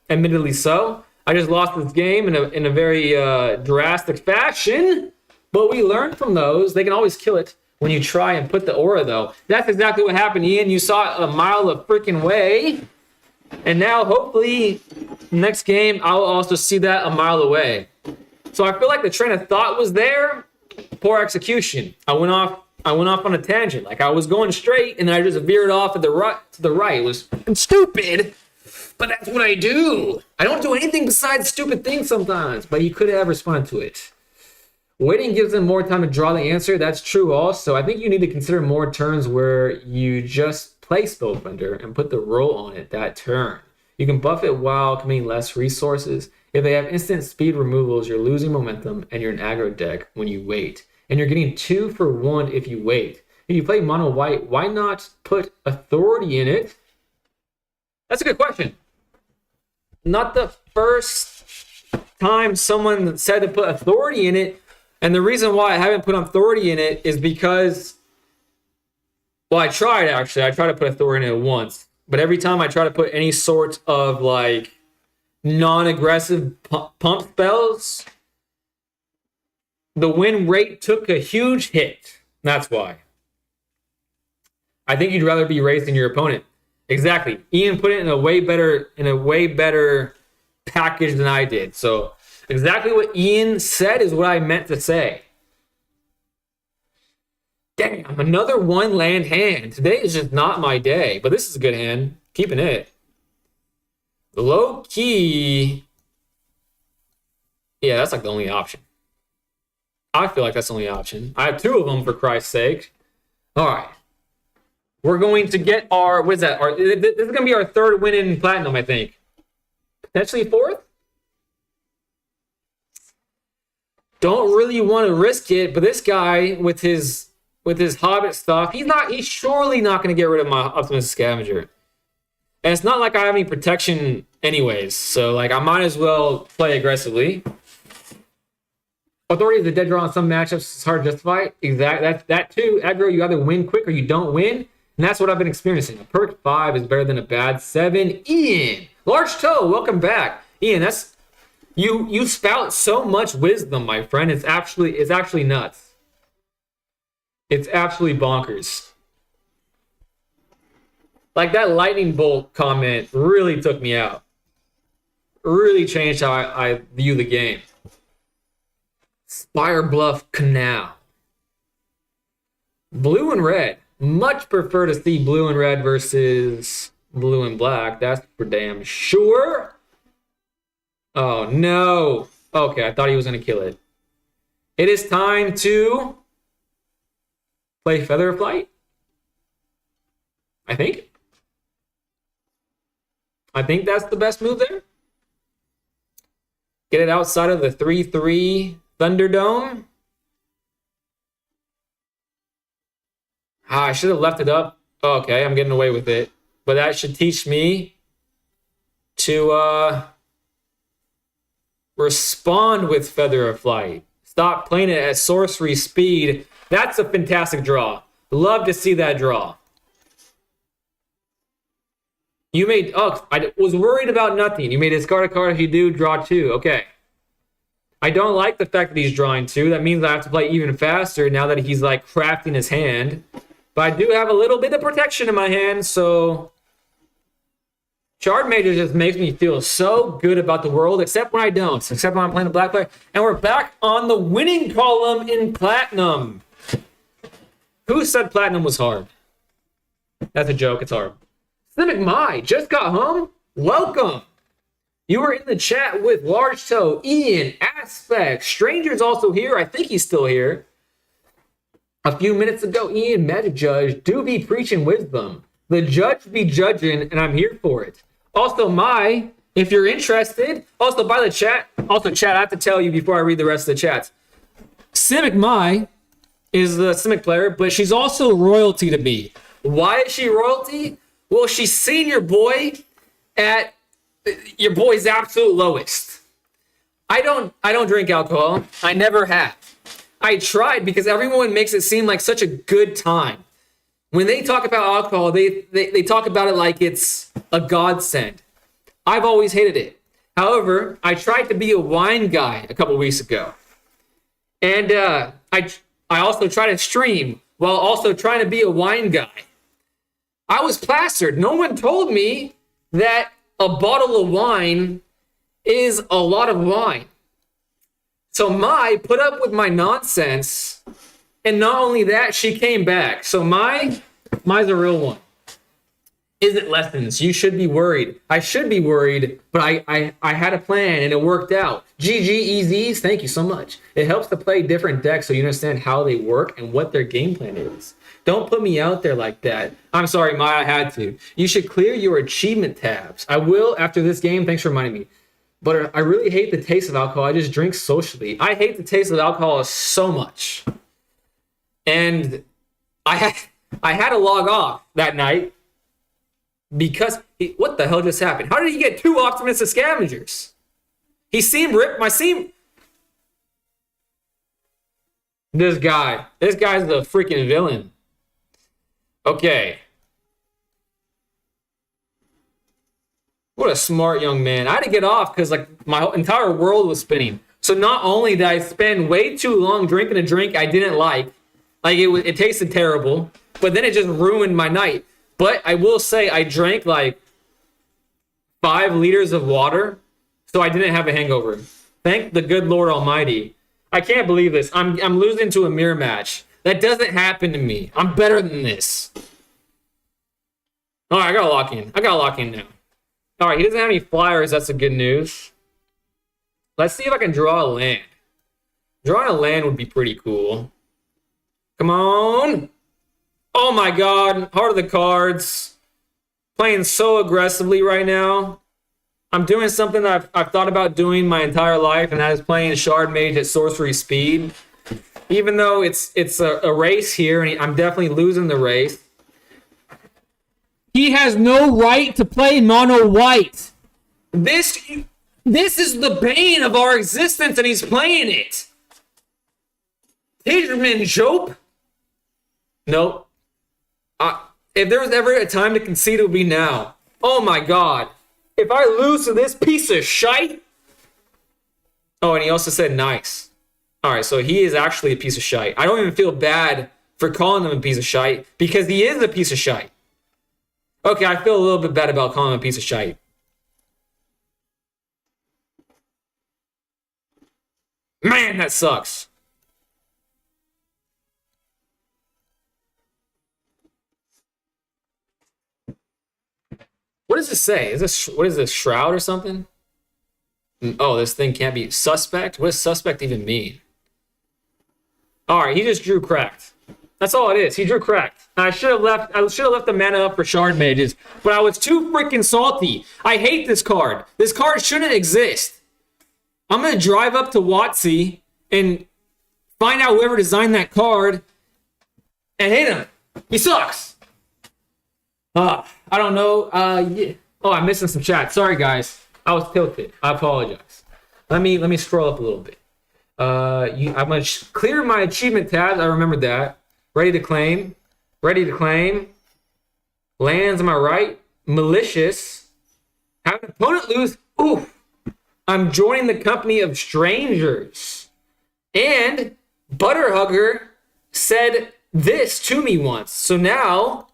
admittedly so. I just lost this game in a very drastic fashion. But we learned from those. They can always kill it when you try and put the aura, though. That's exactly what happened, Ian. You saw it a mile of freaking way. And now, hopefully, next game, I'll also see that a mile away. So I feel like the train of thought was there. Poor execution. I went off on a tangent. Like, I was going straight, and then I just veered off to the right. It was stupid, but that's what I do. I don't do anything besides stupid things sometimes, but you could have responded to it. Waiting gives them more time to draw the answer. That's true also. I think you need to consider more turns where you just play Spellbender and put the roll on it that turn. You can buff it while committing less resources. If they have instant speed removals, you're losing momentum and you're an aggro deck when you wait. And you're getting 2 for 1 if you wait. If you play mono white, why not put authority in it? That's a good question. Not the first time someone said to put authority in it. And the reason why I haven't put authority in it is because, well, I tried actually. I tried to put authority in it once. But every time I try to put any sort of like non-aggressive pump spells, the win rate took a huge hit. That's why. I think you'd rather be racing your opponent. Exactly. Ian put it in a way better package than I did. So exactly what Ian said is what I meant to say. Damn, another one land hand. Today is just not my day, but this is a good hand. Keeping it. Low key. Yeah, that's like the only option. I feel like that's the only option. I have 2 of them, for Christ's sake. All right. We're going to get our, what is that? This is going to be our 3rd win in Platinum, I think. Potentially 4th? Don't really want to risk it, but this guy with his Hobbit stuff, he's surely not going to get rid of my Optimus Scavenger. And it's not like I have any protection anyways, so like I might as well play aggressively. Authority is a dead draw on some matchups. It's hard to justify. Exactly. That too. Aggro, you either win quick or you don't win. And that's what I've been experiencing. A perk 5 is better than a bad 7. Ian, large toe, welcome back. Ian, that's you spout so much wisdom, my friend. It's actually nuts. It's absolutely bonkers. Like that lightning bolt comment really took me out. Really changed how I view the game. Spire Bluff Canal. Blue and red. Much prefer to see blue and red versus blue and black. That's for damn sure. Oh, no. Okay, I thought he was going to kill it. It is time to play Feather Flight. I think that's the best move there. Get it outside of the 3/3 Thunderdome. I should have left it up. Okay, I'm getting away with it. But that should teach me to respond with Feather of Flight. Stop playing it at sorcery speed. That's a fantastic draw. Love to see that draw. You made, oh, I was worried about nothing. You may discard a card. If you do, draw 2. Okay. I don't like the fact that he's drawing 2. That means I have to play even faster now that he's like crafting his hand. But I do have a little bit of protection in my hand, so Shard Major just makes me feel so good about the world, except when I don't. Except when I'm playing a black player. And we're back on the winning column in Platinum. Who said Platinum was hard? That's a joke. It's hard. Civic Mai just got home. Welcome. You were in the chat with Large Toe, Ian, Aspect. Stranger's also here. I think he's still here. A few minutes ago, Ian, Magic Judge, do be preaching wisdom. The judge be judging, and I'm here for it. Also, Mai, if you're interested, also by the chat. Also, chat, I have to tell you before I read the rest of the chats. Civic Mai is the Simic player, but she's also royalty to me. Why is she royalty? Well, she's seen your boy at your boy's absolute lowest. I don't drink alcohol. I never have. I tried because everyone makes it seem like such a good time. When they talk about alcohol, they talk about it like it's a godsend. I've always hated it. However, I tried to be a wine guy a couple weeks ago. And I also tried to stream while also trying to be a wine guy. I was plastered. No one told me that a bottle of wine is a lot of wine. So Mai put up with my nonsense, and not only that, she came back. So Mai's a real one. Is it lessons? You should be worried. I should be worried, but I had a plan and it worked out. GG EZs, thank you so much. It helps to play different decks so you understand how they work and what their game plan is. Don't put me out there like that. I'm sorry, Maya, I had to. You should clear your achievement tabs. I will after this game. Thanks for reminding me. But I really hate the taste of alcohol. I just drink socially. I hate the taste of alcohol so much. And I had to log off that night because what the hell just happened? How did he get 2 optimistic scavengers? He seemed ripped. This guy's the freaking villain. Okay. What a smart young man. I had to get off because like my entire world was spinning. So not only did I spend way too long drinking a drink I didn't like it tasted terrible, but then it just ruined my night. But I will say I drank like 5 liters of water, so I didn't have a hangover. Thank the good Lord Almighty. I can't believe this. I'm losing to a mirror match. That doesn't happen to me. I'm better than this. All right, I gotta lock in now. All right, he doesn't have any flyers. That's the good news. Let's see if I can draw a land. Drawing a land would be pretty cool. Come on. Oh my God. Heart of the cards. Playing so aggressively right now. I'm doing something that I've thought about doing my entire life, and that is playing Shard Mage at sorcery speed. Even though it's a race here, and I'm definitely losing the race. He has no right to play mono white. This is the bane of our existence, and he's playing it. Taserman Jope? Nope. If there was ever a time to concede, it would be now. Oh my God. If I lose to this piece of shite. Oh, and he also said nice. All right, so he is actually a piece of shite. I don't even feel bad for calling him a piece of shite because he is a piece of shite. Okay, I feel a little bit bad about calling him a piece of shite. Man, that sucks. What does this say? What is this, Shroud or something? Oh, this thing can't be suspect? What does suspect even mean? All right, he just drew cracked. That's all it is. He drew cracked. I should have left the mana up for Shard Mages, but I was too freaking salty. I hate this card. This card shouldn't exist. I'm gonna drive up to WotC and find out whoever designed that card and hit him. He sucks. I don't know. Yeah. Oh, I'm missing some chat. Sorry, guys. I was tilted. I apologize. Let me scroll up a little bit. I'm gonna clear my achievement tabs. I remembered that. Ready to claim. Ready to claim. Lands, am I right? malicious. Have an opponent lose. Ooh, I'm joining the company of strangers. And Butterhugger said this to me once. So now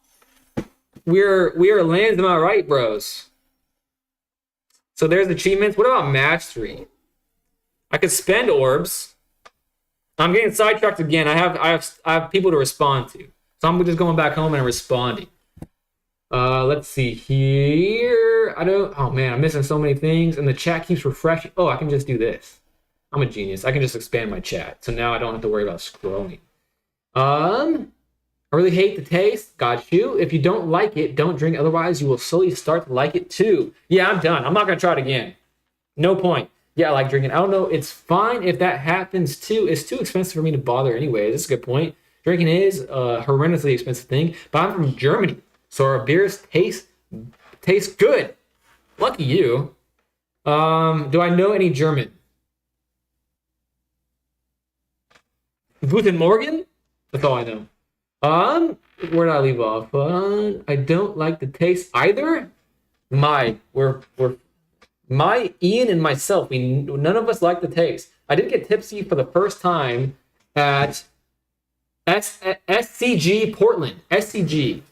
we are landing, am I right, bros? So there's achievements. What about mastery? I could spend orbs. I'm getting sidetracked again. I have people to respond to. So I'm just going back home and responding. Let's see here. Oh man, I'm missing so many things. And the chat keeps refreshing. Oh, I can just do this. I'm a genius. I can just expand my chat. So now I don't have to worry about scrolling. I really hate the taste. Got you. If you don't like it, don't drink. Otherwise, you will slowly start to like it too. Yeah, I'm done. I'm not going to try it again. No point. Yeah, I like drinking. I don't know. It's fine if that happens too. It's too expensive for me to bother anyway. That's a good point. Drinking is a horrendously expensive thing. But I'm from Germany. So our beers taste good. Lucky you. Do I know any German? Guten Morgen? That's all I know. Where did I leave off? I don't like the taste either. Ian and myself, none of us like the taste. I did get tipsy for the first time at SCG Portland. SCG.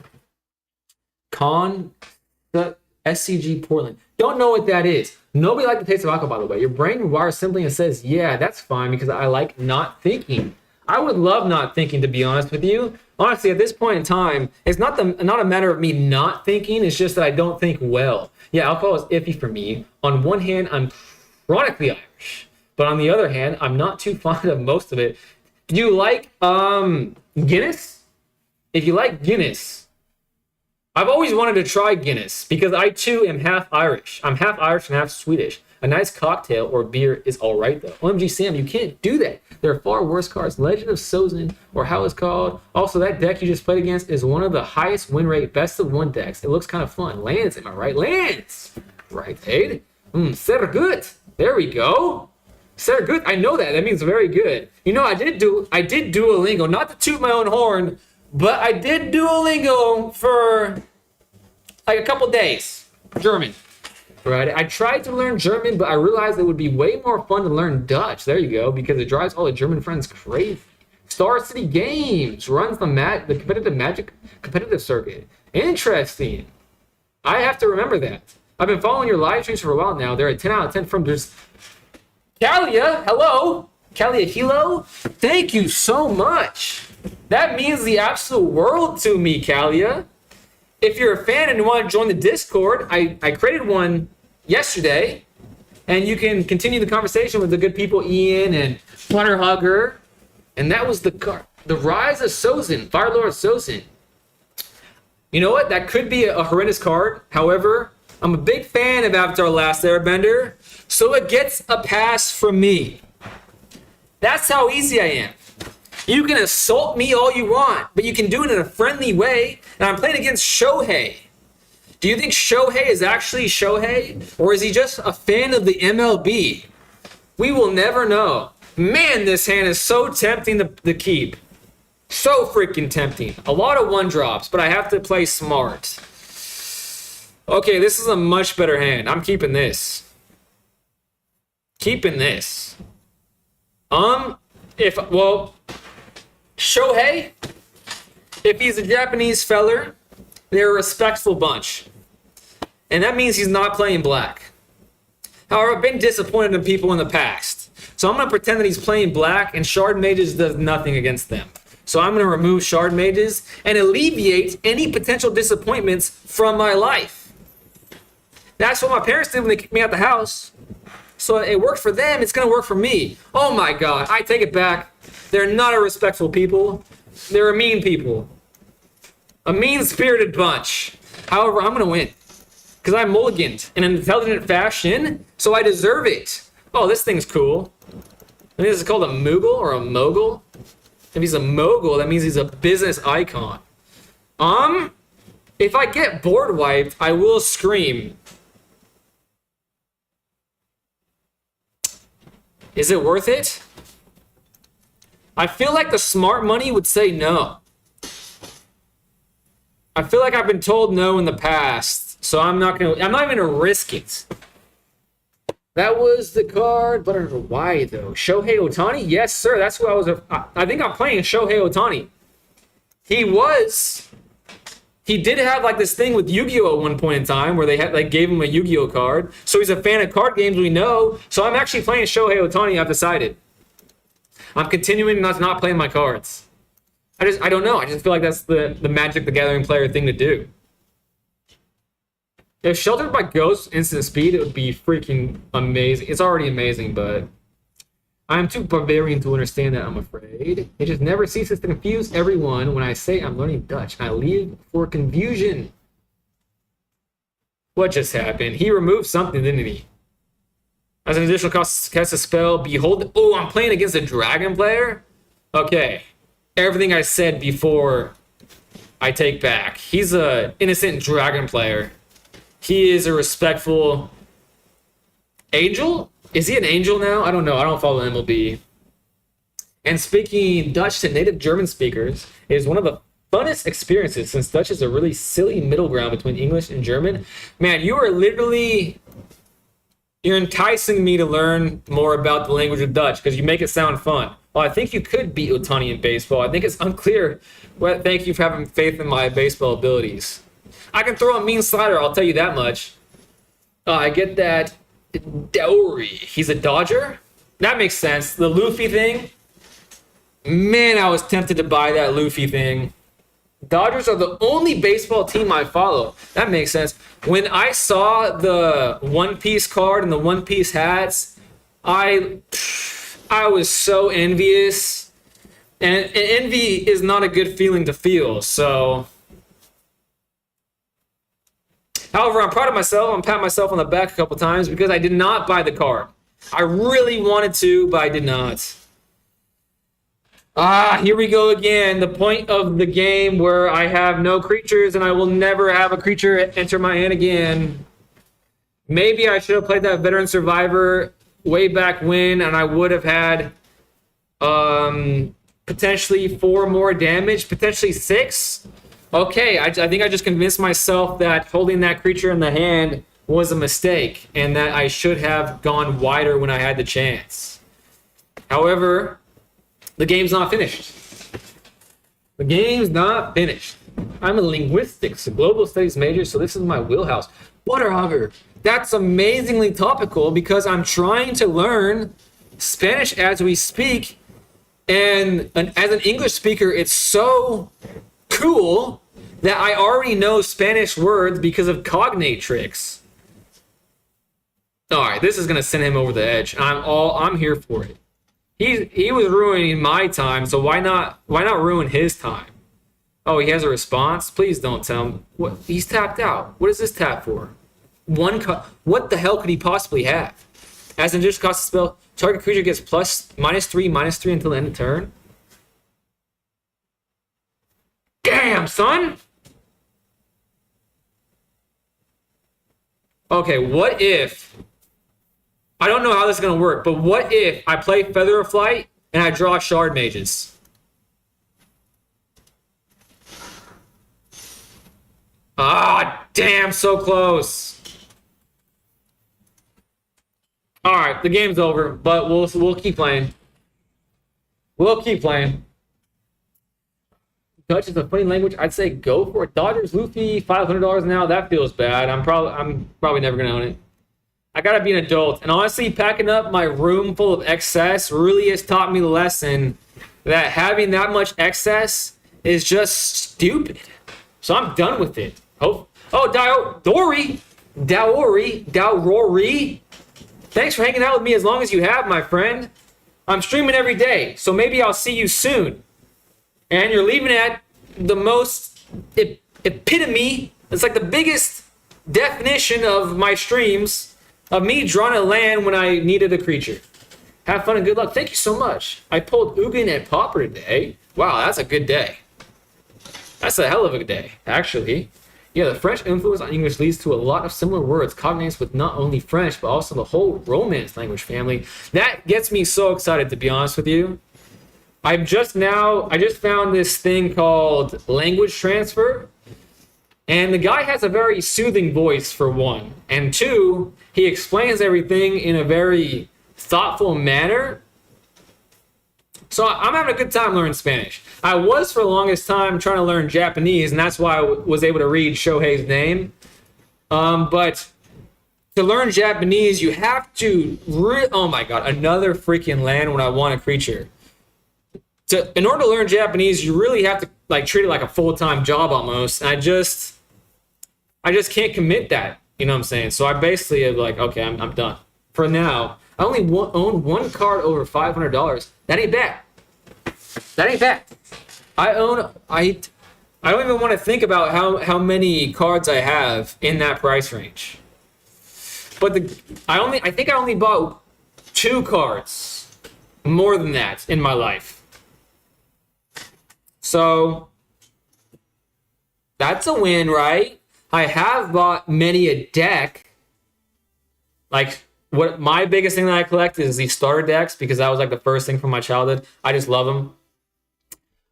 SCG Portland. Don't know what that is. Nobody liked the taste of alcohol, by the way. Your brain rewires simply and says, yeah, that's fine because I like not thinking. I would love not thinking, to be honest with you. Honestly, at this point in time, it's not a matter of me not thinking. It's just that I don't think well. Yeah, alcohol is iffy for me. On one hand, I'm chronically Irish. But on the other hand, I'm not too fond of most of it. Do you like Guinness? If you like Guinness, I've always wanted to try Guinness because I too am half Irish. I'm half Irish and half Swedish. A nice cocktail or beer is all right though. OMG Sam, you can't do that. There are far worse cards. Legend of Sozin, or how it's called. Also, that deck you just played against is one of the highest win rate best of one decks. It looks kind of fun. Lands, am I right? Lands! Right, Aid? Sehr good. There we go. Sehr good. I know that. That means very good. You know, I did Duolingo. Not to toot my own horn, but I did Duolingo for like a couple days. German. Right. I tried to learn German, but I realized it would be way more fun to learn Dutch. There you go, because it drives all the German friends crazy. Star City Games runs the competitive circuit. Interesting. I have to remember that. I've been following your live streams for a while now. They're a 10 out of 10 from just Kalia. Hello, Kalia Hilo. Thank you so much. That means the absolute world to me, Kalia. If you're a fan and you want to join the Discord, I created one yesterday, and you can continue the conversation with the good people Ian and Butterhugger. And that was the card. The Rise of Sozin, Firelord Sozin. You know what? That could be a horrendous card. However, I'm a big fan of Avatar: Last Airbender, so it gets a pass from me. That's how easy I am. You can assault me all you want, but you can do it in a friendly way. And I'm playing against Shohei. Do you think Shohei is actually Shohei? Or is he just a fan of the MLB? We will never know. Man, this hand is so tempting to keep. So freaking tempting. A lot of one drops, but I have to play smart. Okay, this is a much better hand. I'm keeping this. Keeping this. Shohei, if he's a Japanese feller, they're a respectful bunch. And that means he's not playing black. However, I've been disappointed in people in the past. So I'm going to pretend that he's playing black, and Shard Mages does nothing against them. So I'm going to remove Shard Mages and alleviate any potential disappointments from my life. That's what my parents did when they kicked me out the house. So it worked for them, it's going to work for me. Oh my God, I take it back. They're not a respectful people. They're a mean people. A mean-spirited bunch. However, I'm going to win. Because I mulliganed in an intelligent fashion, so I deserve it. Oh, this thing's cool. I think this is called a Moogle or a Mogul. If he's a Mogul, that means he's a business icon. If I get board wiped, I will scream. Is it worth it? I feel like the smart money would say no. I feel like I've been told no in the past, So I'm not even gonna risk it. That was the card, but I don't know why though. Shohei Ohtani? Yes, sir. That's who I was. I think I'm playing Shohei Ohtani. He did have like this thing with Yu-Gi-Oh! At one point in time where they had like gave him a Yu-Gi-Oh! Card. So he's a fan of card games, we know. So I'm actually playing Shohei Ohtani, I've decided. I'm continuing not playing my cards. I don't know. I just feel like that's the Magic the Gathering player thing to do. If Sheltered by Ghosts instant speed, it would be freaking amazing. It's already amazing, but I'm too barbarian to understand that, I'm afraid. It just never ceases to confuse everyone when I say I'm learning Dutch. I leave for confusion. What just happened? He removed something, didn't he? As an additional cost, cast a spell, behold. Oh, I'm playing against a dragon player? Okay. Everything I said before, I take back. He's a innocent dragon player. He is a respectful angel? Is he an angel now? I don't know. I don't follow MLB. And speaking Dutch to native German speakers is one of the funnest experiences since Dutch is a really silly middle ground between English and German. Man, you're enticing me to learn more about the language of Dutch because you make it sound fun. Well, I think you could beat Ohtani in baseball. I think it's unclear. Well, thank you for having faith in my baseball abilities. I can throw a mean slider, I'll tell you that much. I get that. Dowry. He's a Dodger? That makes sense. The Luffy thing? Man, I was tempted to buy that Luffy thing. Dodgers are the only baseball team I follow. That makes sense. When I saw the One Piece card and the One Piece hats, I was so envious. And envy is not a good feeling to feel, so... However, I'm proud of myself. I'm patting myself on the back a couple times because I did not buy the card. I really wanted to, but I did not. Here we go again. The point of the game where I have no creatures and I will never have a creature enter my hand again. Maybe I should have played that Veteran Survivor way back when, and I would have had potentially 4 more damage, potentially 6. Okay, I think I just convinced myself that holding that creature in the hand was a mistake and that I should have gone wider when I had the chance. However, the game's not finished. The game's not finished. I'm a linguistics, a global studies major, so this is my wheelhouse. Butterhugger, that's amazingly topical because I'm trying to learn Spanish as we speak, and as an English speaker, it's so cool that I already know Spanish words because of cognate tricks. All right, this is gonna send him over the edge. I'm here for it. He was ruining my time, so why not ruin his time? Oh, he has a response. Please don't tell him what he's tapped out. What is this tap for? What the hell could he possibly have? As an additional cost of spell, target creature gets -3/-3 until the end of turn. Damn, son. Okay, what if... I don't know how this is going to work, but what if I play Feather of Flight and I draw Shard Mages? Damn, so close. All right, the game's over, but we'll keep playing. We'll keep playing. Dutch is a funny language. I'd say go for it. Dodgers, Luffy, $500 now. That feels bad. I'm probably never gonna own it. I gotta be an adult. And honestly, packing up my room full of excess really has taught me the lesson that having that much excess is just stupid. So I'm done with it. Dowry. Thanks for hanging out with me as long as you have, my friend. I'm streaming every day, so maybe I'll see you soon. And you're leaving at the most epitome. It's like the biggest definition of my streams of me drawing a land when I needed a creature. Have fun and good luck. Thank you so much. I pulled Ugin and Pauper today. Wow, that's a good day. That's a hell of a day, actually. Yeah, the French influence on English leads to a lot of similar words, cognates with not only French, but also the whole Romance language family. That gets me so excited, to be honest with you. I just found this thing called language transfer. And the guy has a very soothing voice, for one. And two, he explains everything in a very thoughtful manner. So I'm having a good time learning Spanish. I was for the longest time trying to learn Japanese, and that's why I was able to read Shohei's name. But to learn Japanese, you have to... oh my god, another freaking land when I want a creature. In order to learn Japanese, you really have to like treat it like a full-time job almost. And I just can't commit that. You know what I'm saying? So I basically am like, okay, I'm done. For now, I only own one card over $500. That ain't bad. That ain't bad. I don't even want to think about how many cards I have in that price range. But I think I only bought 2 cards more than that in my life. So that's a win, right? I have bought many a deck. Like, what my biggest thing that I collect is these starter decks, because that was like the first thing from my childhood. I just love them.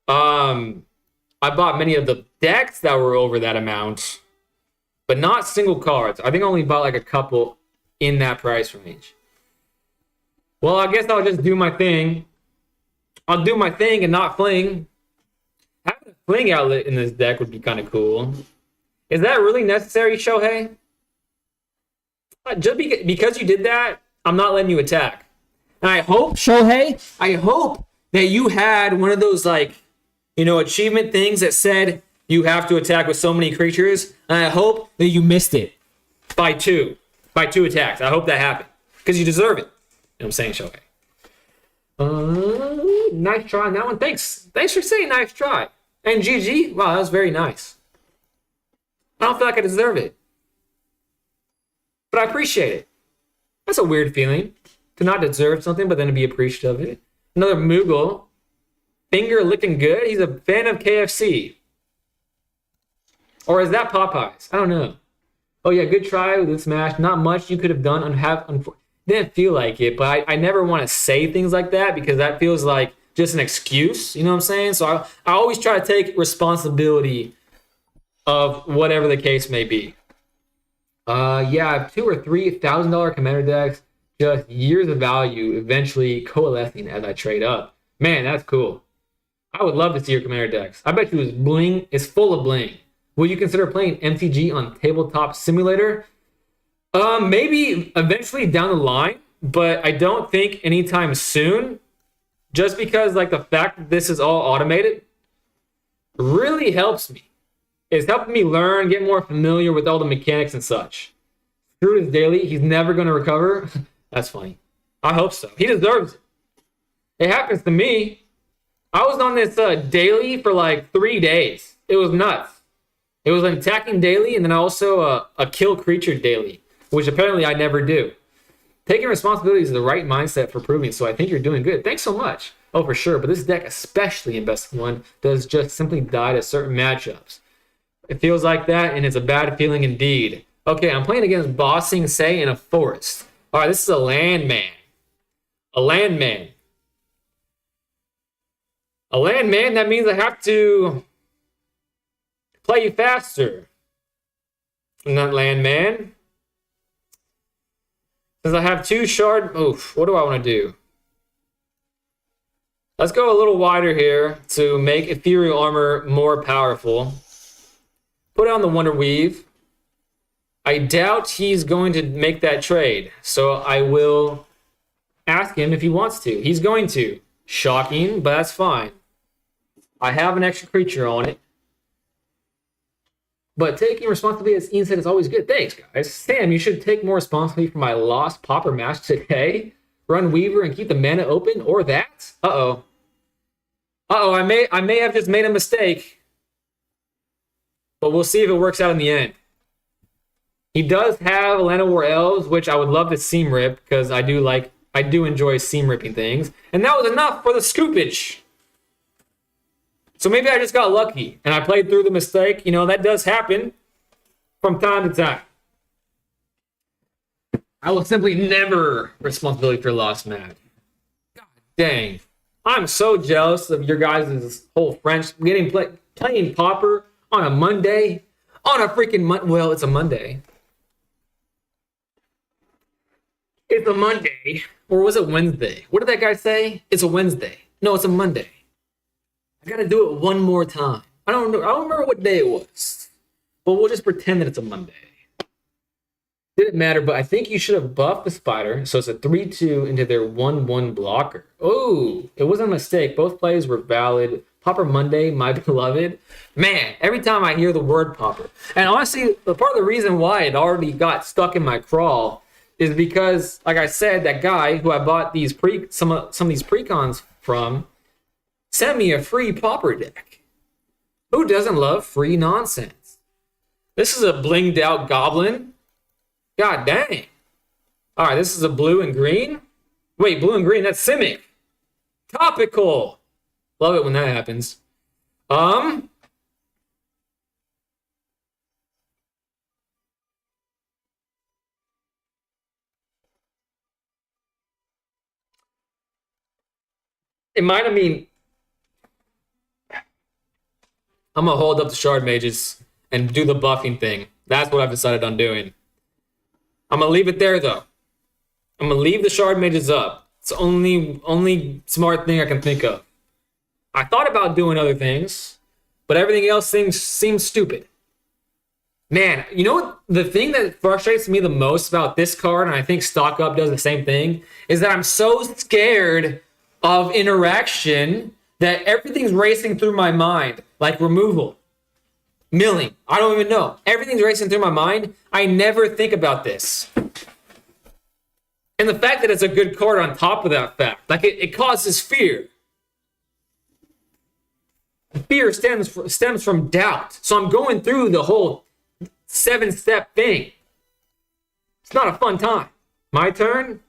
I bought many of the decks that were over that amount, but not single cards. I think I only bought like a couple in that price range. Well, I guess I'll just do my thing. I'll do my thing and not fling. Having a fling outlet in this deck would be kind of cool. Is that really necessary, Shohei? Just because you did that, I'm not letting you attack. And I hope, Shohei, that you had one of those, like, you know, achievement things that said you have to attack with so many creatures. And I hope that you missed it by 2 attacks. I hope that happened. Because you deserve it. You know what I'm saying, Shohei? Nice try on that one. Thanks for saying nice try. And GG, wow, that was very nice. I don't feel like I deserve it. But I appreciate it. That's a weird feeling. To not deserve something, but then to be appreciative of it. Another Moogle. Finger licking good. He's a fan of KFC. Or is that Popeyes? I don't know. Oh yeah, good try with this smash. Not much you could have done. Didn't feel like it, but I never want to say things like that because that feels like just an excuse. You know what I'm saying? So I always try to take responsibility of whatever the case may be. Yeah, I have $2,000 or $3,000 commander decks. Just years of value eventually coalescing as I trade up. Man, that's cool. I would love to see your commander decks. I bet you it's full of bling. Will you consider playing MTG on Tabletop Simulator? Maybe eventually down the line, but I don't think anytime soon. Just because like the fact that this is all automated really helps me. It's helping me learn, get more familiar with all the mechanics and such. Screw his daily. He's never going to recover. That's funny. I hope so. He deserves it. It happens to me. I was on this daily for like 3 days. It was nuts. It was an attacking daily and then also a kill creature daily, which apparently I never do. Taking responsibility is the right mindset for proving, so I think you're doing good. Thanks so much. Oh, for sure. But this deck, especially in Best of One, does just simply die to certain matchups. It feels like that, and it's a bad feeling indeed. Okay, I'm playing against Bossing Say in a forest. All right, this is a landman. A landman. A landman, that means I have to play you faster. Not landman. Since I have 2 shard... Oof, what do I want to do? Let's go a little wider here to make Ethereal Armor more powerful. Put on the Wonder Weave. I doubt he's going to make that trade, so I will ask him if he wants to. He's going to. Shocking, but that's fine. I have an extra creature on it. But taking responsibility, as Ian said, is always good. Thanks, guys. Sam, you should take more responsibility for my lost Pauper match today. Run Weaver and keep the mana open, or that. Uh-oh. Uh-oh, I may have just made a mistake. But we'll see if it works out in the end. He does have Atlanta War Elves, which I would love to seam rip, because I do enjoy seam ripping things. And that was enough for the scoopage. So maybe I just got lucky and I played through the mistake. You know, that does happen from time to time. I will simply never responsibility for lost match. God dang. I'm so jealous of your guys' whole French playing Pauper on a Monday. On a freaking well, it's a Monday. It's a Monday. Or was it Wednesday? What did that guy say? It's a Wednesday. No, it's a Monday. I gotta do it one more time. I don't know. I don't remember what day it was. But we'll just pretend that it's a Monday. Didn't matter, but I think you should have buffed the spider. So it's a 3-2 into their 1-1 blocker. Oh, it wasn't a mistake. Both plays were valid. Popper Monday, my beloved. Man, every time I hear the word popper. And honestly, part of the reason why it already got stuck in my crawl is because, like I said, that guy who I bought these some of these precons from sent me a free popper deck. Who doesn't love free nonsense? This is a blinged out goblin. God dang. All right, this is a blue and green. Wait, blue and green, that's Simic. Topical. Love it when that happens. It might have mean I'm gonna hold up the shard mages and do the buffing thing. That's what I've decided on doing. I'm gonna leave it there though. I'm gonna leave the shard mages up. It's the only smart thing I can think of. I thought about doing other things, but everything else seems stupid. Man, you know what? The thing that frustrates me the most about this card, and I think Stock Up does the same thing, is that I'm so scared of interaction that everything's racing through my mind, like removal, milling. I don't even know. Everything's racing through my mind. I never think about this. And the fact that it's a good card on top of that fact, like it causes fear. Fear stems from doubt. So I'm going through the whole 7-step thing. It's not a fun time. My turn.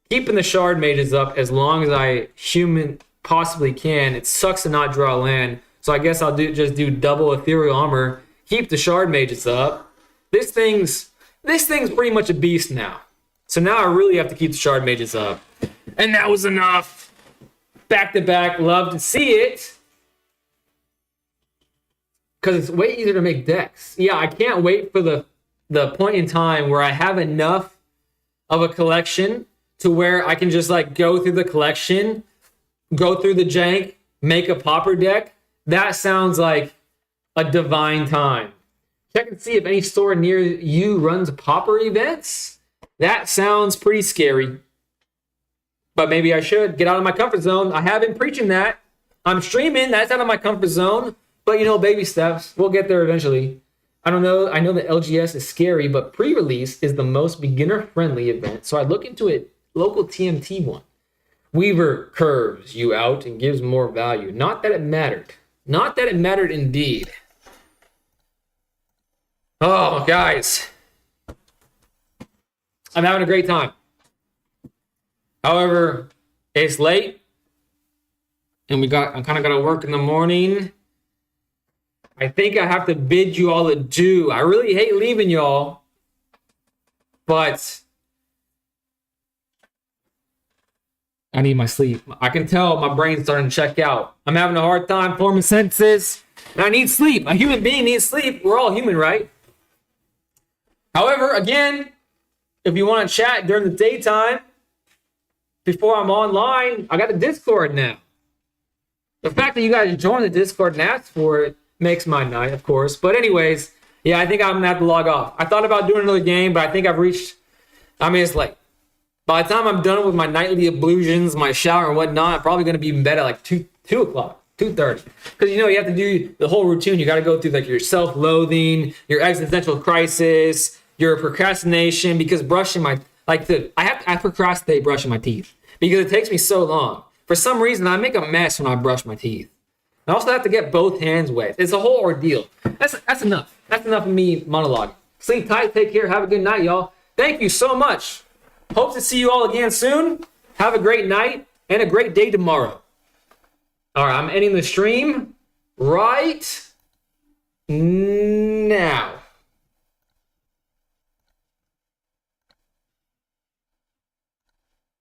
Keeping the shard mages up as long as I possibly can. It sucks to not draw land. So I guess I'll just do double ethereal armor. Keep the shard mages up. This thing's pretty much a beast now. So now I really have to keep the shard mages up. And that was enough. Back to back. Love to see it. Because it's way easier to make decks. Yeah, I can't wait for the point in time where I have enough of a collection to where I can just like go through the collection, go through the jank, make a popper deck. That sounds like a divine time. Check and see if any store near you runs popper events. That sounds pretty scary. But maybe I should get out of my comfort zone. I have been preaching that. I'm streaming. That's out of my comfort zone. But, you know, baby steps. We'll get there eventually. I don't know. I know that LGS is scary, but pre-release is the most beginner-friendly event. So I look into it. Local TMT one. Weaver curves you out and gives more value. Not that it mattered. Not that it mattered indeed. Oh, guys. I'm having a great time. However, it's late. And I kind of got to work in the morning. I think I have to bid you all adieu. I really hate leaving y'all. But I need my sleep. I can tell my brain's starting to check out. I'm having a hard time forming sentences. And I need sleep. A human being needs sleep. We're all human, right? However, again, if you want to chat during the daytime, before I'm online, I got a Discord now. The fact that you guys joined the Discord and asked for it makes my night, of course. But anyways, yeah, I think I'm going to have to log off. I thought about doing another game, but I think it's late. By the time I'm done with my nightly ablutions, my shower and whatnot, I'm probably going to be in bed at like 2 o'clock, 2:30. Because, you have to do the whole routine. You got to go through like your self-loathing, your existential crisis, your procrastination, because I procrastinate brushing my teeth because it takes me so long. For some reason, I make a mess when I brush my teeth. I also have to get both hands wet. It's a whole ordeal. That's enough. That's enough of me monologuing. Sleep tight. Take care. Have a good night, y'all. Thank you so much. Hope to see you all again soon. Have a great night and a great day tomorrow. All right, I'm ending the stream right now.